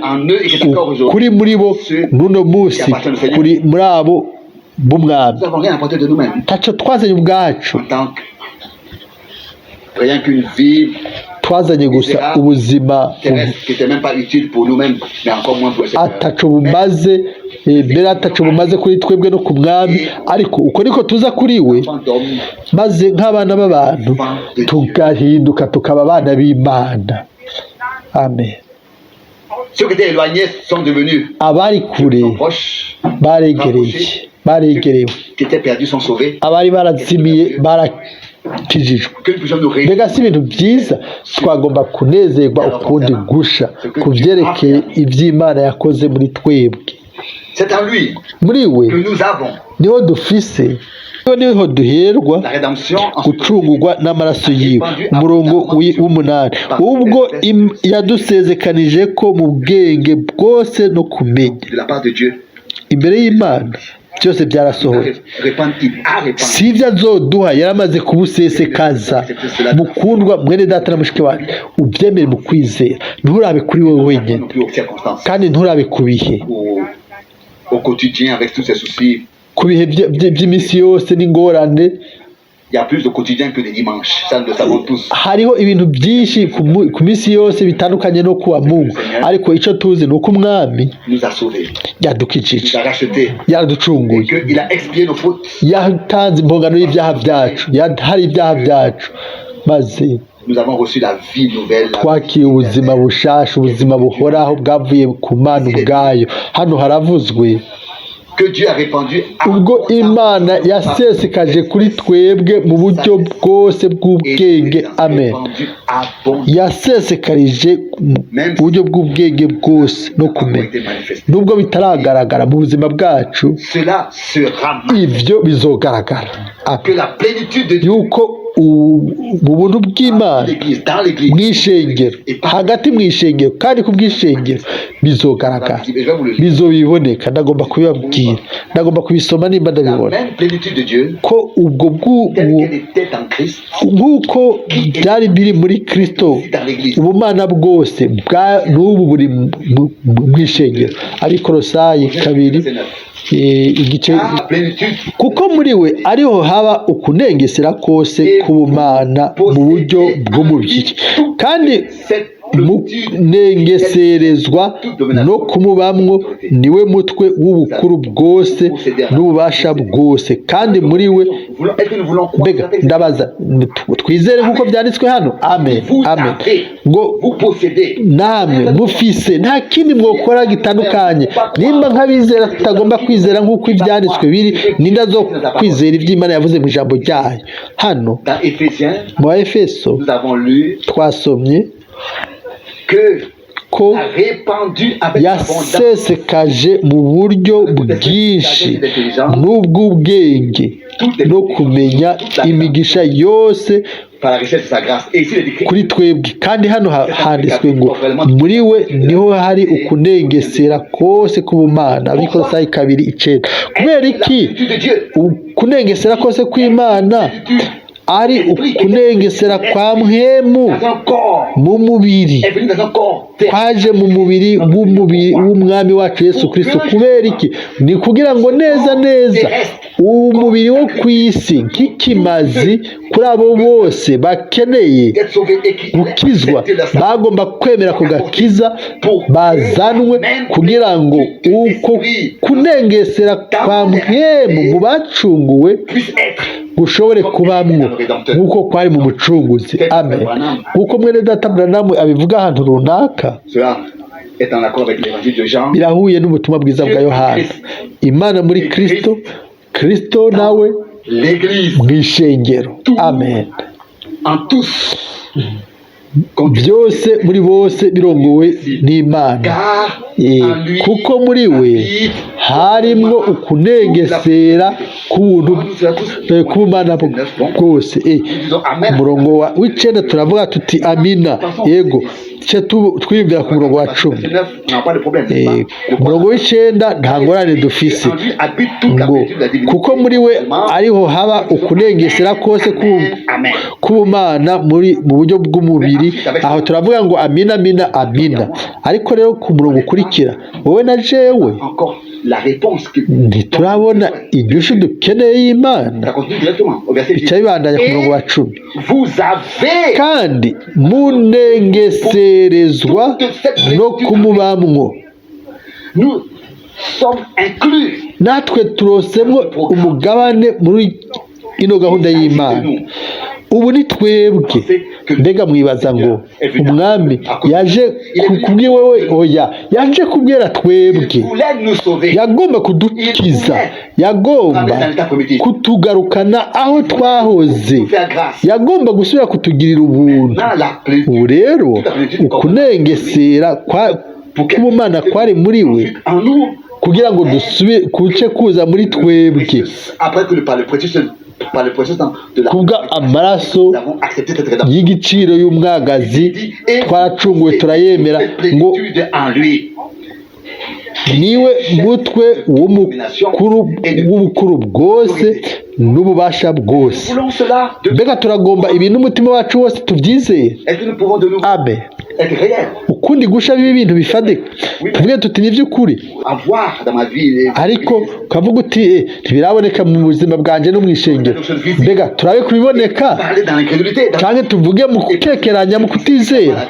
kuri muri bo n'uno munsi, kuri muri abo b'umwami. Ntacyo twazanye ubwacu, twazanye gusa ubuzima ataco bumaze, mbere ataco bumaze kuri twebwe no ku mwami, ariko uko niko tuza kuri we, maze nk'abana b'abantu tugahinduka tukaba abana b'Imana. Amen. Abari kure baregerewe, abari barazimiye barakijijwe. Mbega si ibintu byiza? Twagomba kunezerwa ukundi gusha ku byerekeye iby'Imana yakoze muri twebwe. Muri we niho dufise, niho duherwa gucungurwa n'amaraso yiwe. Umurongo w'umunani, ubwo yadusezekanije ko mu bwenge bwose no kumenya imbere y'Imana byose byarasohoye. Si ibyo azoduha, yaramaze kubusesekaza. Mukundwa mwene data na mushiki wanjye, ubyemere mu kwizera, nturabe kuri wowe wenyine kandi nturabe ku bihe, ku bihe by'iminsi yose n'ingorane. Hariho ibintu byinshi ku minsi yose bitandukanye no kuwa Mungu, ariko icyo tuzi ni uko umwami yadukijije, yaraducunguye, yatanze impongano y'ibyaha byacu, hari ibyaha byacu, maze twakiriye ubuzima bushasha, ubuzima buhoraho bwavuye ku Mana ubwayo. Hano haravuzwe ubwo Imana yasesekaje kuri twebwe mu buryo bwose bw'ubwenge. Amen. Yasesekarije mu buryo bw'ubwenge bwose no kumenya, nubwo bitaragaragara mu buzima bwacu, ibyo bizogaragara yuko ubuntu bw'Imana mu ishengero, hagati mu ishengero kandi ku bw'ishengero bizogaragara, bizobiboneka. Ndagomba kubibabwira, ndagomba kubisoma nimba ndabibona ko ubwo nk'uko byari biri muri Kristo, ubumana bwose n'ubu buri mu ishengero. Ari Kolosayi 2 igice, kuko muri we ariho haba ukunengesera kose k'ubumana mu buryo bw'umubiri, kandi munengeserezwa no kumubamwo niwe mutwe w'ubukuru bwose n'ububasha bwose. kandi muri we, mbega ndabaza, twizere nk'uko byanditswe hano. Amen, amen. Ngo namwe mufise, nta kindi mwokora gitandukanye. Nimba nk'abizera tutagomba kwizera nk'uko ibyanditswe biri, ninda zo kwizera iby'Imana yavuze mu ijambo ryayo. Hano mu Efeso twasomye ko yasesekaje mu buryo bwinshi n'ubw'ubwenge no kumenya imigisha yose kuri twebwe. kandi hano handitswe ngo muri we niho hari ukunengesera kose k'ubumana. Abikolosayi 2:9. kubera iki kunengesera kose kw'Imana ari ukunengesera kwa mpwemu mu mubiri? kwaje mu mubiri w'umwami wacu Yesu Kristo. Kubera iki? Ni kugira ngo neza neza uwo mubiri wo ku isi nk'ikimazi kuri abo bose bakeneye gukizwa, bagomba kwemera ako gakiza bazanwe, kugira ngo uko kunengesera kwa mpwemu mu bacunguwe gushobore kubamwo nk'uko kwari mu mucunguzi. Amen. Nk'uko mwene data Branham abivuga ahantu runaka, birahuye n'ubutumwa bwiza bwa Yohana. Imana muri Kristo, Kristo nawe mu ishengero. Amen. Byose muri bose birongowe n'Imana, kuko muri we harimwo ukunengesera k'ubumana bwose. Umurongo w'icenda turavuga tuti amina. Yego, twiyumvira ku murongo wa 10. Umurongo w'icenda nta ngorane dufise, ngo kuko muri we ariho haba ukunengesera kose k'ubumana mu buryo bw'umubiri. Aho turavuga ngo amina amina amina. Ariko rero ku murongo ukurikira, wowe na jewe ntiturabona inyishu dukeneye y'Imana. Bica bibandanya ku murongo wa 10, kandi munengeserezwa no kumubamwo, natwe turosemwo umugabane muri ino gahunda y'Imana. Ubu ni twebwe. Mbega mwibaza ngo umwami yaje kubwiwewe? Oya, yaje kubwira twebwe. Yagomba kudukiza, yagomba kutugarukana aho twahoze, yagomba gusubira kutugirira ubuntu. Ubu rero ukunengesera k'ubumana kwari muri we, kugira ngo dusubire kuce kuza muri twebwe kubwa amaraso y'igiciro y'umwagazi. Twaracunguwe turayemera ngo niwe mutwe w'ubukuru bwose n'ububasha bwose. Mbega turagomba ibintu umutima wacu wose tubyizeye. Amen. Ukundi gusha bibi bintu bifadika, tuvuge tuti ni by'ukuri, ariko ukavuga uti ntibiraboneka mu buzima bwanjye no mu ishengero. Mbega turabe kubiboneka, cyangwa tuvuge mu gutekeranya, mu kutizera.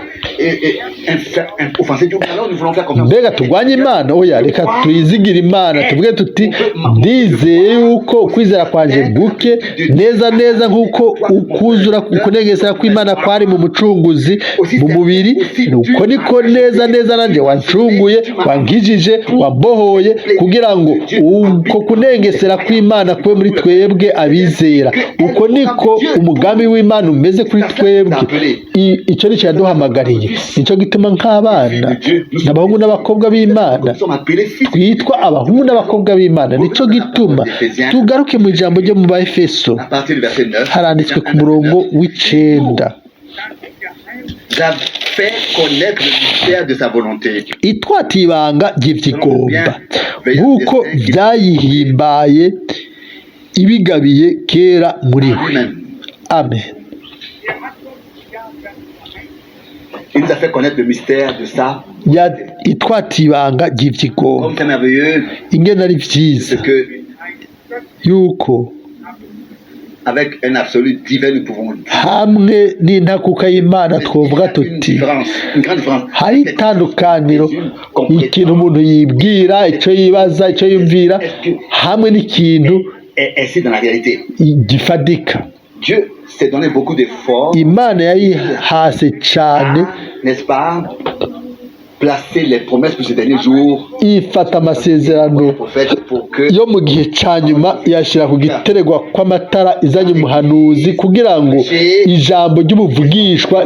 Mbega turwanye Imana? Oya, reka tuyizigire Imana, tuvuge tuti ndizeye yuko ukwizera kwanjye guke neza neza nk'uko ukuzura kunengesera kw'Imana kwari mu mucunguzi mu mubiri, nuko niko neza neza nanjye wancunguye, wankijije, wambohoye, kugira ngo uko kunengesera kw'Imana kube muri twebwe abizera. Uko niko umugambi w'Imana umeze kuri twebwe. Icyo nicyo yaduhamagariye. Nicyo gituma nk'abana n'abahungu n'abakobwa b'Imana twitwa abahungu n'abakobwa b'Imana. Nicyo gituma tugaruke mu ijambo ryo mu Baefeso, haranditswe ku murongo w'9, itwatiye ibanga ry'ivyigomba nk'uko byayihimbaye ibigabiye kera muri we. Amen. Il nous a fait connaître le mystère de ça. Itwatiye ibanga ry'ivyigomba. C'est merveilleux. Ingene ari vyiza yuko avec un absolu divin nous pouvons dire, hamwe n'intakuka y'Imana twovuga tuti hari itandukaniro, ikintu umuntu yibwira, icyo yibaza, icyo yumvira, hamwe n'ikintu gifadika. Dieu s'est donné beaucoup d'efforts. Imana yayihase cyane, n'est-ce pas, placer les promesses pour ces derniers jours. Ifata amasezerano yo mu gihe cya nyuma yashyira ku giteregwa kw'amatara izanye umuhanuzi, kugira ngo ijambo ry'ubuvugishwa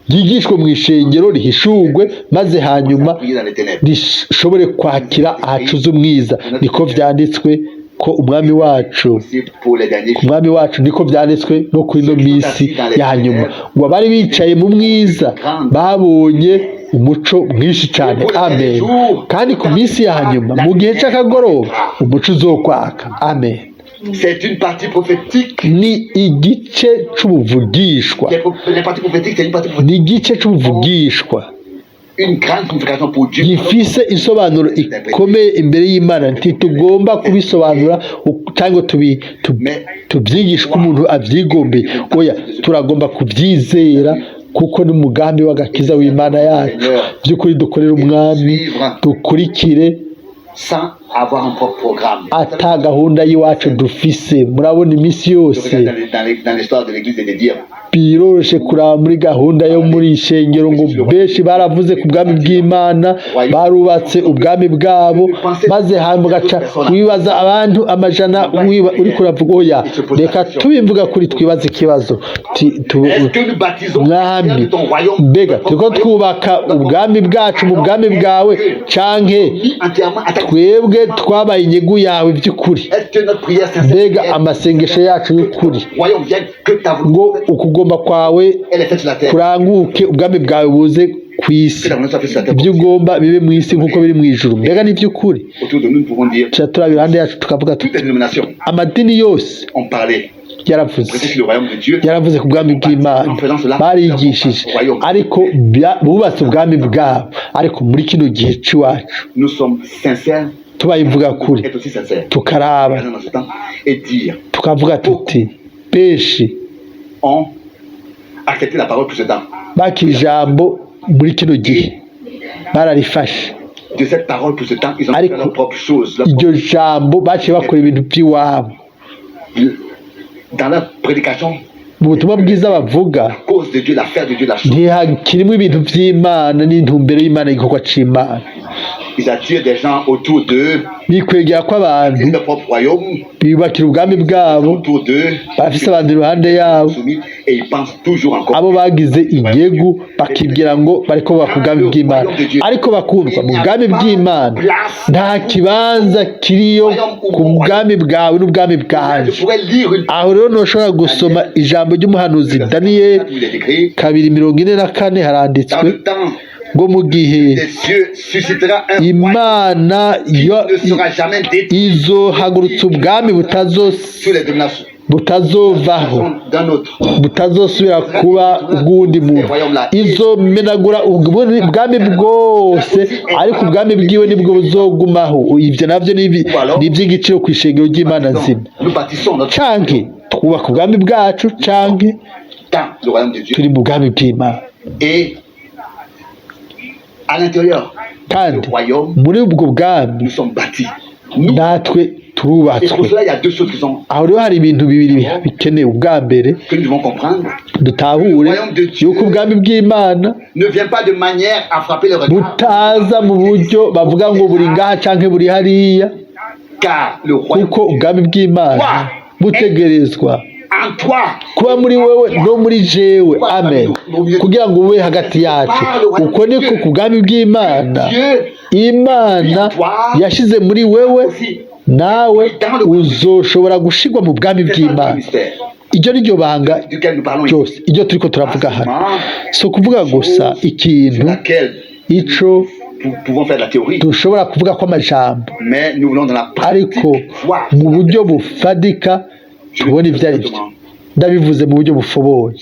ryigishwe mu ishengero rihishurwe, maze hanyuma rishobore kwakira ahacuze umwiza. Niko byanditswe ko umwami wacu niko byanditswe no kuri ino minsi ya nyuma, ngo abari bicaye mu mwiza babonye umuco mwinshi cyane. Amen. Kandi ku minsi ya nyuma mu gihe cy'akagoroba umuco uzokwaka. Amen. C'est une partie prophétique. Ni igice cy'ubuvugishwa. Les parties prophétiques, c'est une partie prophétique. Ni igice cy'ubuvugishwa. une grande signification pour Dieu. gifise isobanuro ikomeye imbere y'Imana, ntitugomba kubisobanura cyangwa tubyigisha uko umuntu abyigombeye. Oya, turagomba kubyizera kuko ni umugambi w'agakiza w'Imana yacu. By'ukuri dukorere umwami, dukurikire Sans avoir un propre programme. ata gahunda y'iwacu dufise. Murabona iminsi yose Dans l'histoire de l'église et de Dieu. biroroshe kuraba muri gahunda yo muri ishengero ngo benshi baravuze ku bwami bw'Imana, barubatse ubwami bwabo, maze hanyuma ugaca wibaza abantu amajana uri kuravuga. Oya, reka tubimvuga kuri twibaze ikibazo mwami, mbega turiko twubaka ubwami bwacu mu bwami bwawe canke twebwe twabaye inyegu yawe by'ukuri? Mbega amasengesho yacu y'ukuri ngo ukugomba kwawe kuranguke, ubwami bwawe buze ku isi, ibyo ugomba bibe mu isi nk'uko biri mu ijuru. Mbega ni by'ukuri? Tuca turaba iruhande yacu tukavuga tuti amadini yose yaravuze ku bwami bw'Imana, barigishije, ariko bubatse ubwami bwabo. Ariko muri kino gihe cy'iwacu tubayivuga kuri, tukaraba tukavuga tuti benshi bakira ijambo muri kino gihe bararifashe, ariko iryo jambo baciye bakora ibintu by'iwabo. Mu butumwa bwiza bavuga ntihakirimo ibintu by'Imana n'intumbero y'Imana, igikorwa cy'Imana. bikwegera ko abantu biyubakira ubwami bwabo, bafise abantu iruhande yabo, abo bagize inyegu bakibwira ngo bariko bubaka ubwami bw'Imana, ariko bakumva mu bwami bw'Imana nta kibanza kiriyo ku bwami bwawe n'ubwami bwanje. Aho rero ntushobora gusoma ijambo ry'umuhanuzi Daniyeli 2:44 haranditswe ngo mu gihe Imana izohagurutsa ubwami butazovaho, butazosubira kuba ubw'undi muntu, izomenagura ubwami bwose, ariko ubwami bwiwe nibwo buzogumaho. Ibyo navyo ni iby'igiciro ku ishengero ry'Imana nzima. Canke twubaka ubwami bwacu, canke turi mu bwami bw'Imana. Kandi muri ubwo bwami natwe turubatswe. Aho rero hari ibintu bibiri bikenewe. Ubwa mbere dutahure yuko ubwami bw'Imana butaza mu buryo bavuga ngo buri ngaha canke buri hariya, kuko ubwami bw'Imana butegerezwa kuba muri wewe no muri jewe. Amen. Kugira ngo ube hagati yacu. Uko niko ku bwami bw'Imana Imana yashize muri wewe, nawe uzoshobora gushirwa mu bwami bw'Imana. Iryo niryo banga ryose iryo turiko turavuga hano. So kuvuga gusa ikintu ico dushobora kuvuga ko amajambo, ariko mu buryo bufadika tubona ibyo ari byo. Ndabivuze mu buryo bufoboye.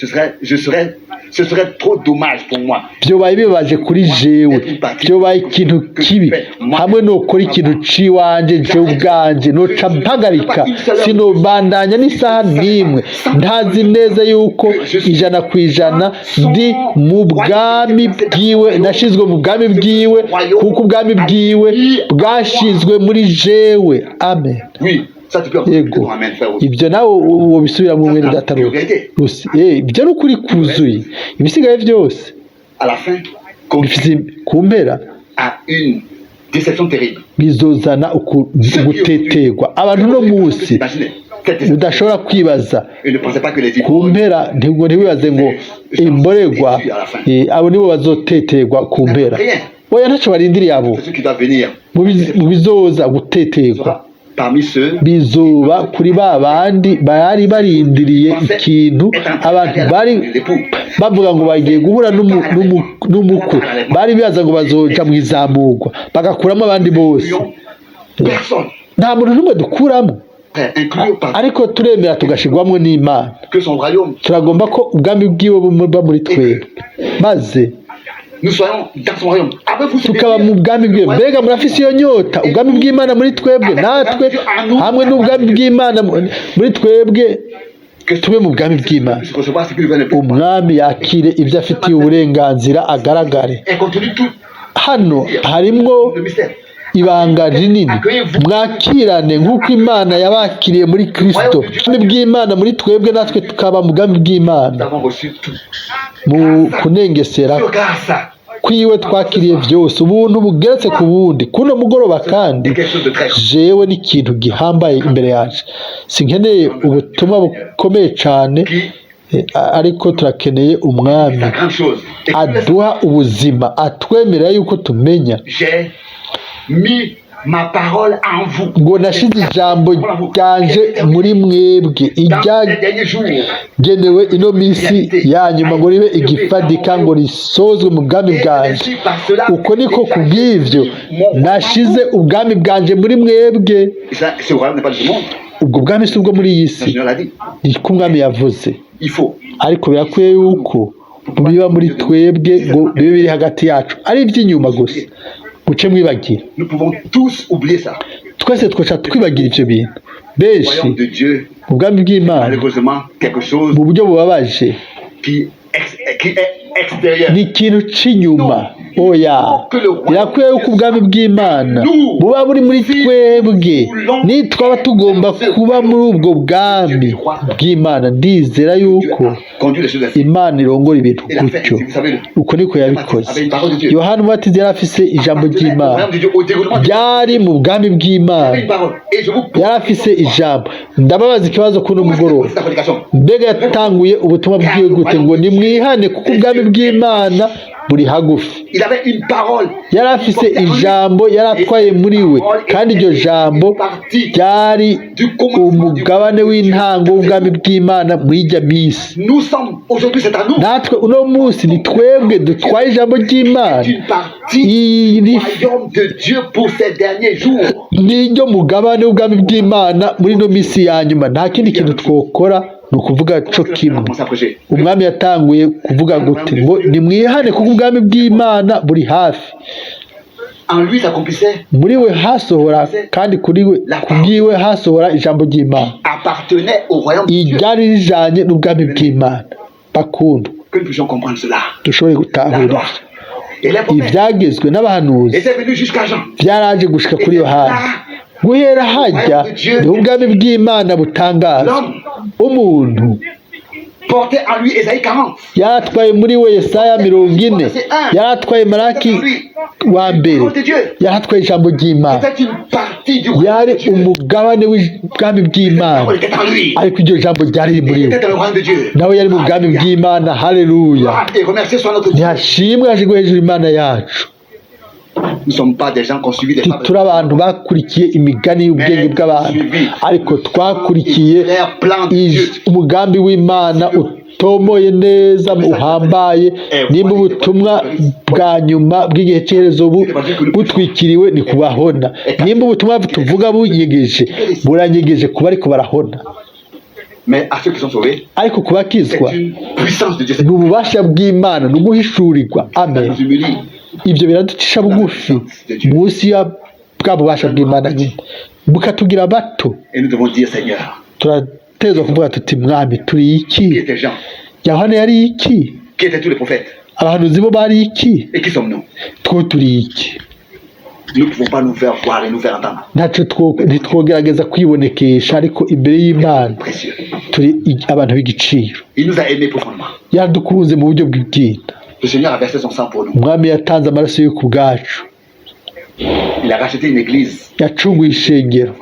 Byobaye bibabaje kuri jewe, byobaye ikintu kibi hamwe nokora ikintu ciwanje jewe ubwanje, noca mpagarika, sinobandanya n'isaha n'imwe ntazi neza yuko 100% ndi mu bwami bwiwe, nashizwe mu bwami bwiwe, kuko ubwami bwiwe bwashizwe muri jewe. Amen. Yego, ibyo nawe uwo bisubira mu mwene data Rusi. Ibyo ni ukuri kuzuye. Ibisigaye byose bifite ku mpera bizozana guteterwa. Abantu no munsi udashobora kwibaza ku mpera, ntiwibaze ngo imborerwa abo nibo bazoteterwa ku mpera. Oya, ntacyo barindiriye abo mu bizoza guteterwa. Bizuba kuri ba bandi bari barindiriye ikintu. Abantu bari bavuga ngo bagiye guhura n'umukwe, bari bibaza ngo bazoja mu izamurwa bagakuramo abandi bose. Nta muntu n'umwe dukuramo, ariko turemera tugashirwamwo n'Imana. Turagomba ko ubwami bwiwe buba muri twebwe, maze nous soyons dans son royaume. tukaba mu bwami bwe. Mbega murafise iyo nyota, ubwami bw'Imana muri twebwe, natwe hamwe n'ubwami bw'Imana muri twebwe tube mu bwami bw'Imana. Umwami yakire ibyo afitiye uburenganzira, agaragare. Hano harimwo ibanga rinini. Mwakirane nk'uko Imana yabakiriye muri Kristo. Ubwami bw'Imana muri twebwe, natwe tukaba mu bwami bw'Imana. Mu kunengesera kwiwe twakiriye byose, ubuntu bugeretse ku bundi. Kuno mugoroba kandi jewe n'ikintu gihambaye imbere yaje. Sinkeneye ubutumwa bukomeye cyane, ariko turakeneye umwami aduha ubuzima, atwemerera yuko tumenya ngo nashize ijambo ryanje muri mwebwe, iryagenewe ino minsi ya nyuma, ngo ribe igifadika, ngo risozwe mu bwami bwanje. Uko niko kubw'ivyo nashize ubwami bwanje muri mwebwe. Ubwo bwami si ubwo muri iyi si, niko umwami yavuze, ariko birakwiye yuko biba muri twebwe, ngo bibe biri hagati yacu, ari iby'inyuma gusa. Muce mwibagira, twese twaca twibagira ibyo bintu. Benshi ubwami bw'Imana mu buryo bubabaje ni ikintu cy'inyuma. Oya, birakwiye yuko ubwami bw'Imana buba buri muri twebwe, nitwaba tugomba kuba muri ubwo bwami bw'Imana. Ndizera yuko Imana irongora ibintu gutyo. Uko niko yabikoze. Yohana Umubatiza yari afise ijambo ry'Imana, ryari mu bwami bw'Imana, yari afise ijambo. Ndababaza ikibazo kuno mugoroba, mbega yatanguye ubutumwa bwiwe gute? Ngo nimwihane kuko ubwami bw'Imana buri hagufi. Yari afise ijambo yari atwaye muri we, kandi iryo jambo ryari umugabane w'intango w'ubwami bw'Imana muri irya minsi. Natwe uno munsi ni twebwe dutwaye ijambo ry'Imana. Ni iryo mugabane w'ubwami bw'Imana muri ino minsi ya nyuma. Nta kindi kintu twokora, ni ukuvuga co kimwe. Umwami yatanguye kuvuga gute? Ngo nimwihane kuko ubwami bw'Imana buri hafi. Muri we hasohora, kandi kuri we kubwiwe hasohora ijambo ry'Imana, iryari rijanye n'ubwami bw'Imana. Bakundwa, dushobore gutahura ibyagezwe n'abahanuzi byaraje gushika kuri Yohana. Guhera hajya ni ubwami bw'Imana butangaza. Umuntu yaratwaye muri we Yesaya 40, yaratwaye Malaki wa mbere, yaratwaye ijambo ry'Imana, yari umugabane w'ubwami bw'Imana, ariko iryo jambo ryari riri muri we, nawe yari mu bwami bw'Imana. Haleluya! ntihashimwe hashigwe hejuru Imana yacu. Turi abantu bakurikiye imigani y'ubwenge bw'abantu, ariko twakurikiye umugambi w'Imana utomoye neza, uhambaye. Nimba ubutumwa bwa nyuma bw'igihe cy'iherezo butwikiriwe, ni kubahona. Nimba ubutumwa tuvuga bunyegeje, buranyegeje kuba ariko barahona. Ariko kubakizwa ni ububasha bw'Imana, ni uguhishurirwa. Amen. Ibyo biraducisha bugufi munsi ya bwa bubasha bw'Imana nyine, bukatugira bato. Turatezwa kuvuga tuti, mwami turi iki? Yohana yari iki? Abahanuzi bo bari iki? Two turi iki? Ntitwogerageza kwibonekesha, ariko imbere y'Imana turi abantu b'igiciro. Yaradukunze mu buryo bw'ubwina. Umwami yatanze amaraso yo ku bwacu. Yacunguye ishengero,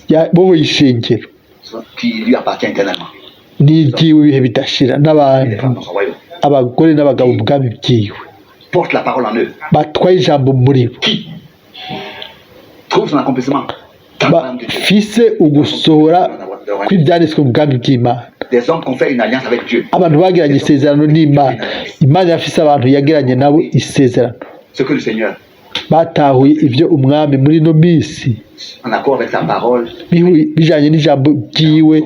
yabohoye ishengero, ni iry'iwe ibihe bidashira, n'abantu, abagore n'abagabo ubwami bwiwe, batwaye ijambo muri bo, bafise ugusohora kw'ibyanditswe mu bwami bw'Imana. Abantu bagiranye isezerano n'Imana. Imana yafise abantu yagiranye nabo isezerano, batahuye ibyo umwami muri ino minsi bijanye n'ijambo ryiwe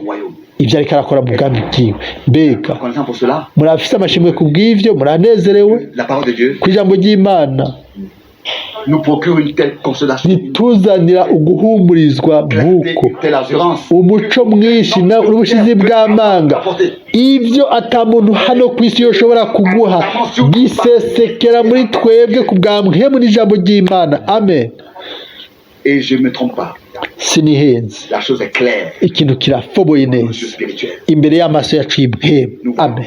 ibyo ariko arakora mu bwami bwiwe. Mbega Reconnaissant pour cela, murafise amashimwe ku bw'ivyo, muranezerewe la parole de Dieu ku ijambo ry'Imana nous procure une telle consolation, rituzanira uguhumurizwa nk'uko, une telle assurance. umuco mwinshi n'ubushizi bw'amanga, ibyo ata muntu hano ku isi yoshobora kuguha gisesekera muri twebwe ku bwa mpwemu n'ijambo ry'Imana. Amen. Et je ne me trompe pas, Sinihenze, la chose est claire ikintu kirafoboye aux neza yeux spirituels. imbere y'amaso yacu y'ibwemu. Amen.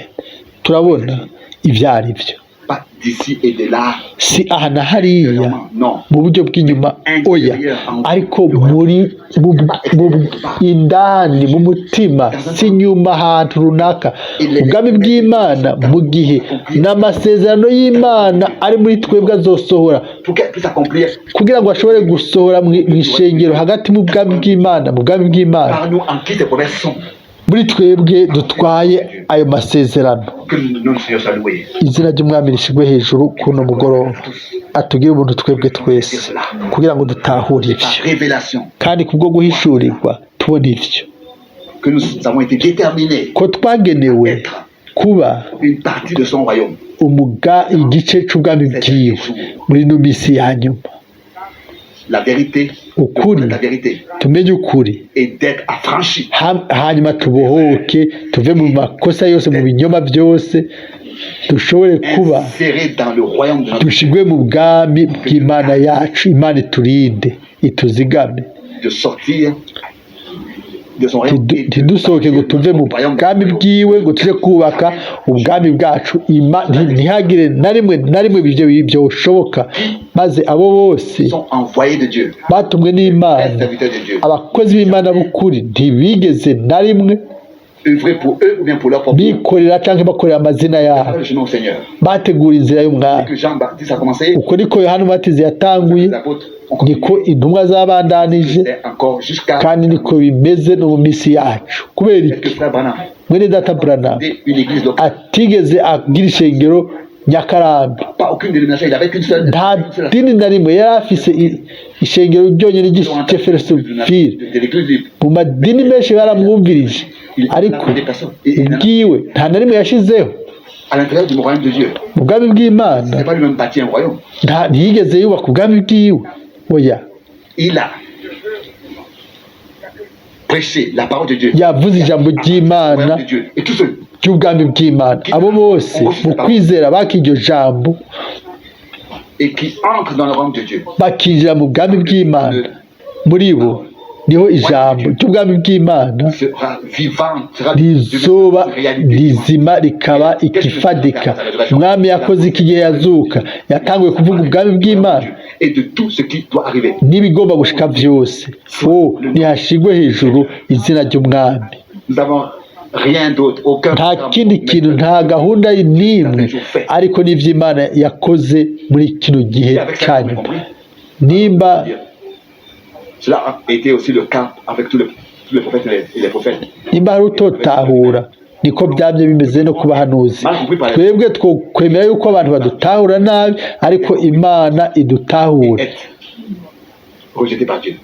Turabona ibyo ari byo, Pas d'ici et de là, si aha na hariya non. mu buryo bw'inyuma, oya, ariko muri indani mu mutima, si nyuma ahantu runaka. Ubwami bw'Imana mu gihe n'amasezerano y'Imana ari muri twebwe azosohora, Pour qu'elle puisse accomplir kugira ngo ashobore gusohora mu ishengero hagati mu bwami bw'Imana, mu bwami bw'Imana, par nous en qui ces promesses sont. muri twebwe dutwaye ayo masezerano. Que nous Seigneur soit loué. Izina ry'Umwami rishyirwe hejuru kuno mugoroba, atugire ubuntu twebwe twese kugira ngo dutahure Par ibyo, révélation, kandi kubwo guhishurirwa tubona ibyo, que nous avons été déterminés ko twagenewe être kuba une partie de son royaume. igice cy'ubwami bwiwe muri ino minsi ya nyuma. La vérité, Ukuri, la vérité, tumenye ukuri, et d'être affranchi. hanyuma tubohoke, tuve mu makosa yose, mu binyoma byose, dushobore kuba Inséré dans le royaume de notre dushigwe mu bwami bw'Imana yacu. Imana iturinde, ituzigame, de sortir de son royaume. et de ntidusohoke ngo tuve mu bwami bwiwe ngo tuje kubaka ubwami bwacu. Ntihagire na rimwe ibyo byoshoboka, maze abo bose sont envoyés de Dieu, batumwe n'Imana, serviteurs de Dieu, abakozi b'Imana b'ukuri, ntibigeze na rimwe œuvrer pour eux ou bien pour leur propre bien. bikorera cyangwa bakorera amazina yabo, Le chemin au Seigneur. bategura inzira y'umwami. Que Jean-Baptiste a commencé, Uko niko Yohana Umubatiza yatanguye, les apôtres ont niko continué. intumwa zabandanije, C'est encore jusqu'à kandi niko bimeze no mu minsi yacu. Kubera ce que iki Frère Branham mwene data Branham une église locale, atigeze agira ishengero nyakarambi, pas aucune dénomination, il avait qu'une seule. nta dini na rimwe yari afise ishengero ryonyine ry'Efesofili. De l'église, Mu madini menshi baramwumvirije, ariko ubwiwe nta na rimwe yashizeho. à l'intérieur du royaume de Dieu, Mu bwami bw'Imana c'est pas lui-même bâti un royaume. ntiyigeze yubaka ubwami bwiwe, oya, Il a prêché la parole de Dieu, yavuze ijambo le ry'Imana royaume de Dieu. Et tous ceux ry'ubwami bw'Imana, abo bose mu kwizera bak'iryo jambo et qui entrent dans le royaume de Dieu, bakinjira mu bwami bw'Imana, muri bo niho ijambo ry'ubwami bw'Imana sera vivant, sera rizoba une réalité. rizima rikaba ikifadika. Umwami yakoze iki gihe yazuka, yatanguye kuvuga ubwami bw'Imana Et de tout ce qui doit arriver. n'ibigomba gushika byose. Ntihashigwe hejuru izina ry'umwami. Nous avons rien d'autre, aucun Nta programme, kindi mais kintu, nta gahunda n'imwe, ariko n'ivy'Imana yakoze muri kino gihe avec ça, cya vous avez nyuma. compris. Nimba Cela a été aussi le cas avec tous les prophètes et les prophètes. nimba hari utotahura, niko byamye bimeze no ku bahanuzi. Twebwe twemera yuko abantu badutahura nabi, ariko Imana idutahura. Être rejeté par Dieu.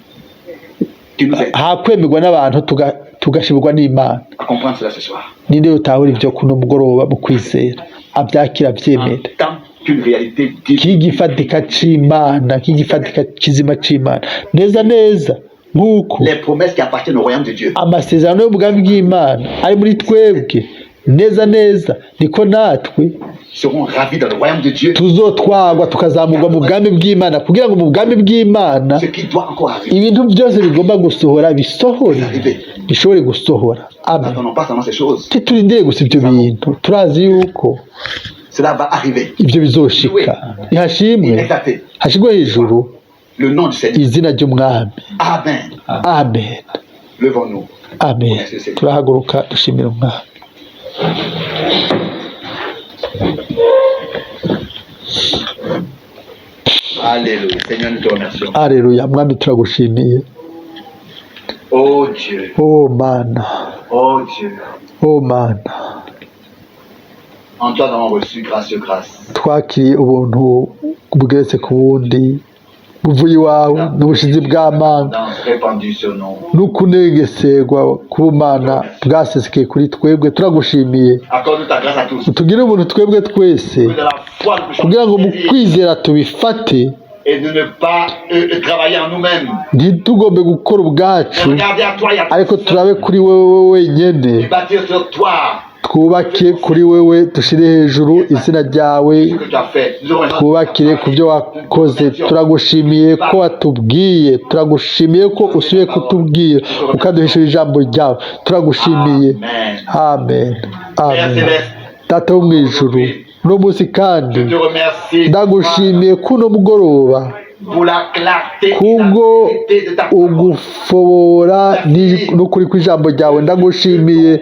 Qui nous aide Hakwemerwa n'abantu tugashibwa n'Imana. à comprendre cela ce soir. Ninde yotahura ibyo kuno mugoroba mu kwizera, abyakira abyemera, En tant qu'une réalité divine. k'igifatika c'Imana, k'igifatika kizima c'Imana, neza neza nk'uko Les promesses qui appartiennent au royaume de Dieu amasezerano y'ubwami bw'Imana ari muri twebwe, neza neza niko natwe seront ravis dans le royaume de Dieu. tuzotwagwa tukazamurwa mu bwami bw'Imana, kugira ngo mu bwami bw'Imana Ce qui doit encore arriver. ibintu byose bigomba gusohora bisohore, bishobore gusohora. Amen. N'attendons pas seulement ces choses. Titurindire gusa ibyo bintu, turazi yuko Cela va arriver. ibyo bizoshika. Ihashimwe, Exalté. hashigwe hejuru Le nom du Seigneur. izina ry'umwami. Amen. Amen. Levons-nous. Amen. Turahaguruka dushimira umwami. Alléluia. Seigneur, nous te remercions. Aleluya, mwami turagushimiye. Oh Dieu. Oh mana, Oh Dieu. oh mana, En toi, nous avons reçu grâce sur grâce. twakiriye ubuntu bugeretse ku bundi buvuye iwawe n'ubushizi bw'amanga répandu sur nous. n'ukunegeserwa k'ubumana bwasesekaye kuri twebwe. Turagushimiye, Accorde ta grâce à tous. utugire ubuntu twebwe twese, Que de la foi nous kugira ngo mu puissions kwizera tubifate, et de ne pas travailler en nous-mêmes. ntitugombe gukora Mais ubwacu, regarder à toi et à ariko toi turabe kuri wewe wenyine, et bâtir sur toi twubake kuri wewe, dushyire hejuru izina ryawe, ce que tu as fait. Nous aurons twubakire ku byo wakoze. Turagushimiye ko watubwiye, turagushimiye ko usubiye kutubwira ukaduhishura ijambo ryawe. Turagushimiye. Amen. Amen. Data wo mu ijuru, uno munsi kandi Je te remercie ndagushimiye kuno mugoroba pour la clarté et la kubwo vérité de ta parole. ugufobora n'ukuri kw'ijambo ryawe. Ndagushimiye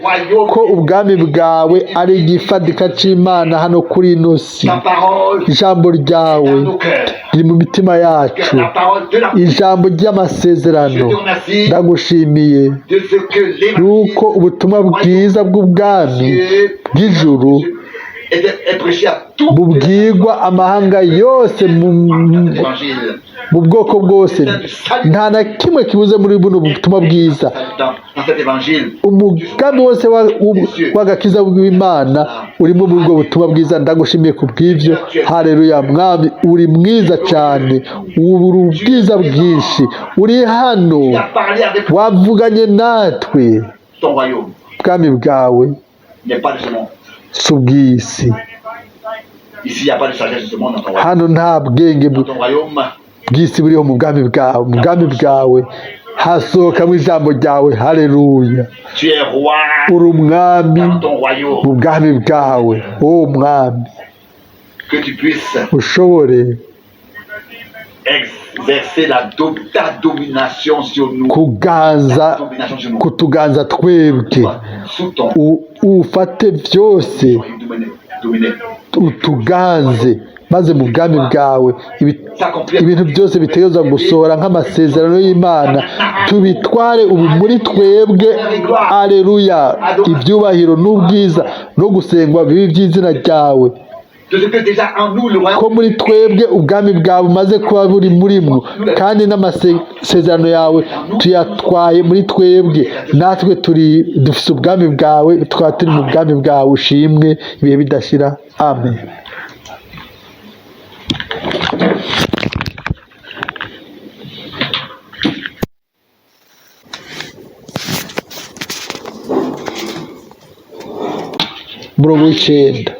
ko ubwami bwawe ari igifatika c'Imana hano kuri ino si. Ta parole Ijambo est ryawe dans nos cœurs. riri mu mitima yacu, La parole de la ijambo ry'amasezerano. Je te remercie Ndagushimiye de ce que yuko ubutumwa bwiza bw'ubwami bw'ijuru est prêché à tout bubwirwa amahanga yose l'évangile. mu bwoko bwose. Nta na kimwe kibuze muri buno butumwa bwiza. Dans cet évangile, Umugambi wose w'agakiza bw'Imana urimo muri ubwo butumwa bwiza. Ndagushimiye ku bw'ibyo. Haleluya. Mwami, uri mwiza cyane, uri ubwiza bwinshi, uri hano, tu as parlé avec wavuganye natwe. ton royaume. Ubwami bwawe Il n'y a pas de ce monde. si ubw'isi. Ici, il n'y a pas de sagesse de ce monde dans ton royaume. Hano nta bwenge Dans ton royaume, bw'isi buriho mu bwami bwawe. Mu bwami bwawe hasohokamo ijambo ryawe. Haleluya. tu es roi Uri umwami dans ton royaume. mu bwami bwawe. O mwami, Que tu puisses ushobore exercer ta domination sur nous. kuganza, Ta domination sur nous. kutuganza twebwe. Sous ton Ufate byose dominer. utuganze, maze mu bwami bwawe ibintu byose bitegerezwa gusohora nk'amasezerano y'Imana tubitware ubu muri twebwe. Aleluya. Ibyubahiro n'ubwiza no gusengwa bibi by'izina ryawe, De ce que déjà en nous, le ko royaume muri twebwe ubwami bwawe bumaze kuba buri muri mwo, kandi n'amasezerano yawe tuyatwaye muri twebwe. Natwe dufite ubwami bwawe, tukaba turi mu bwami bwawe. Ushimwe ibihe bidashira. Amen. Umurongo w'icenda.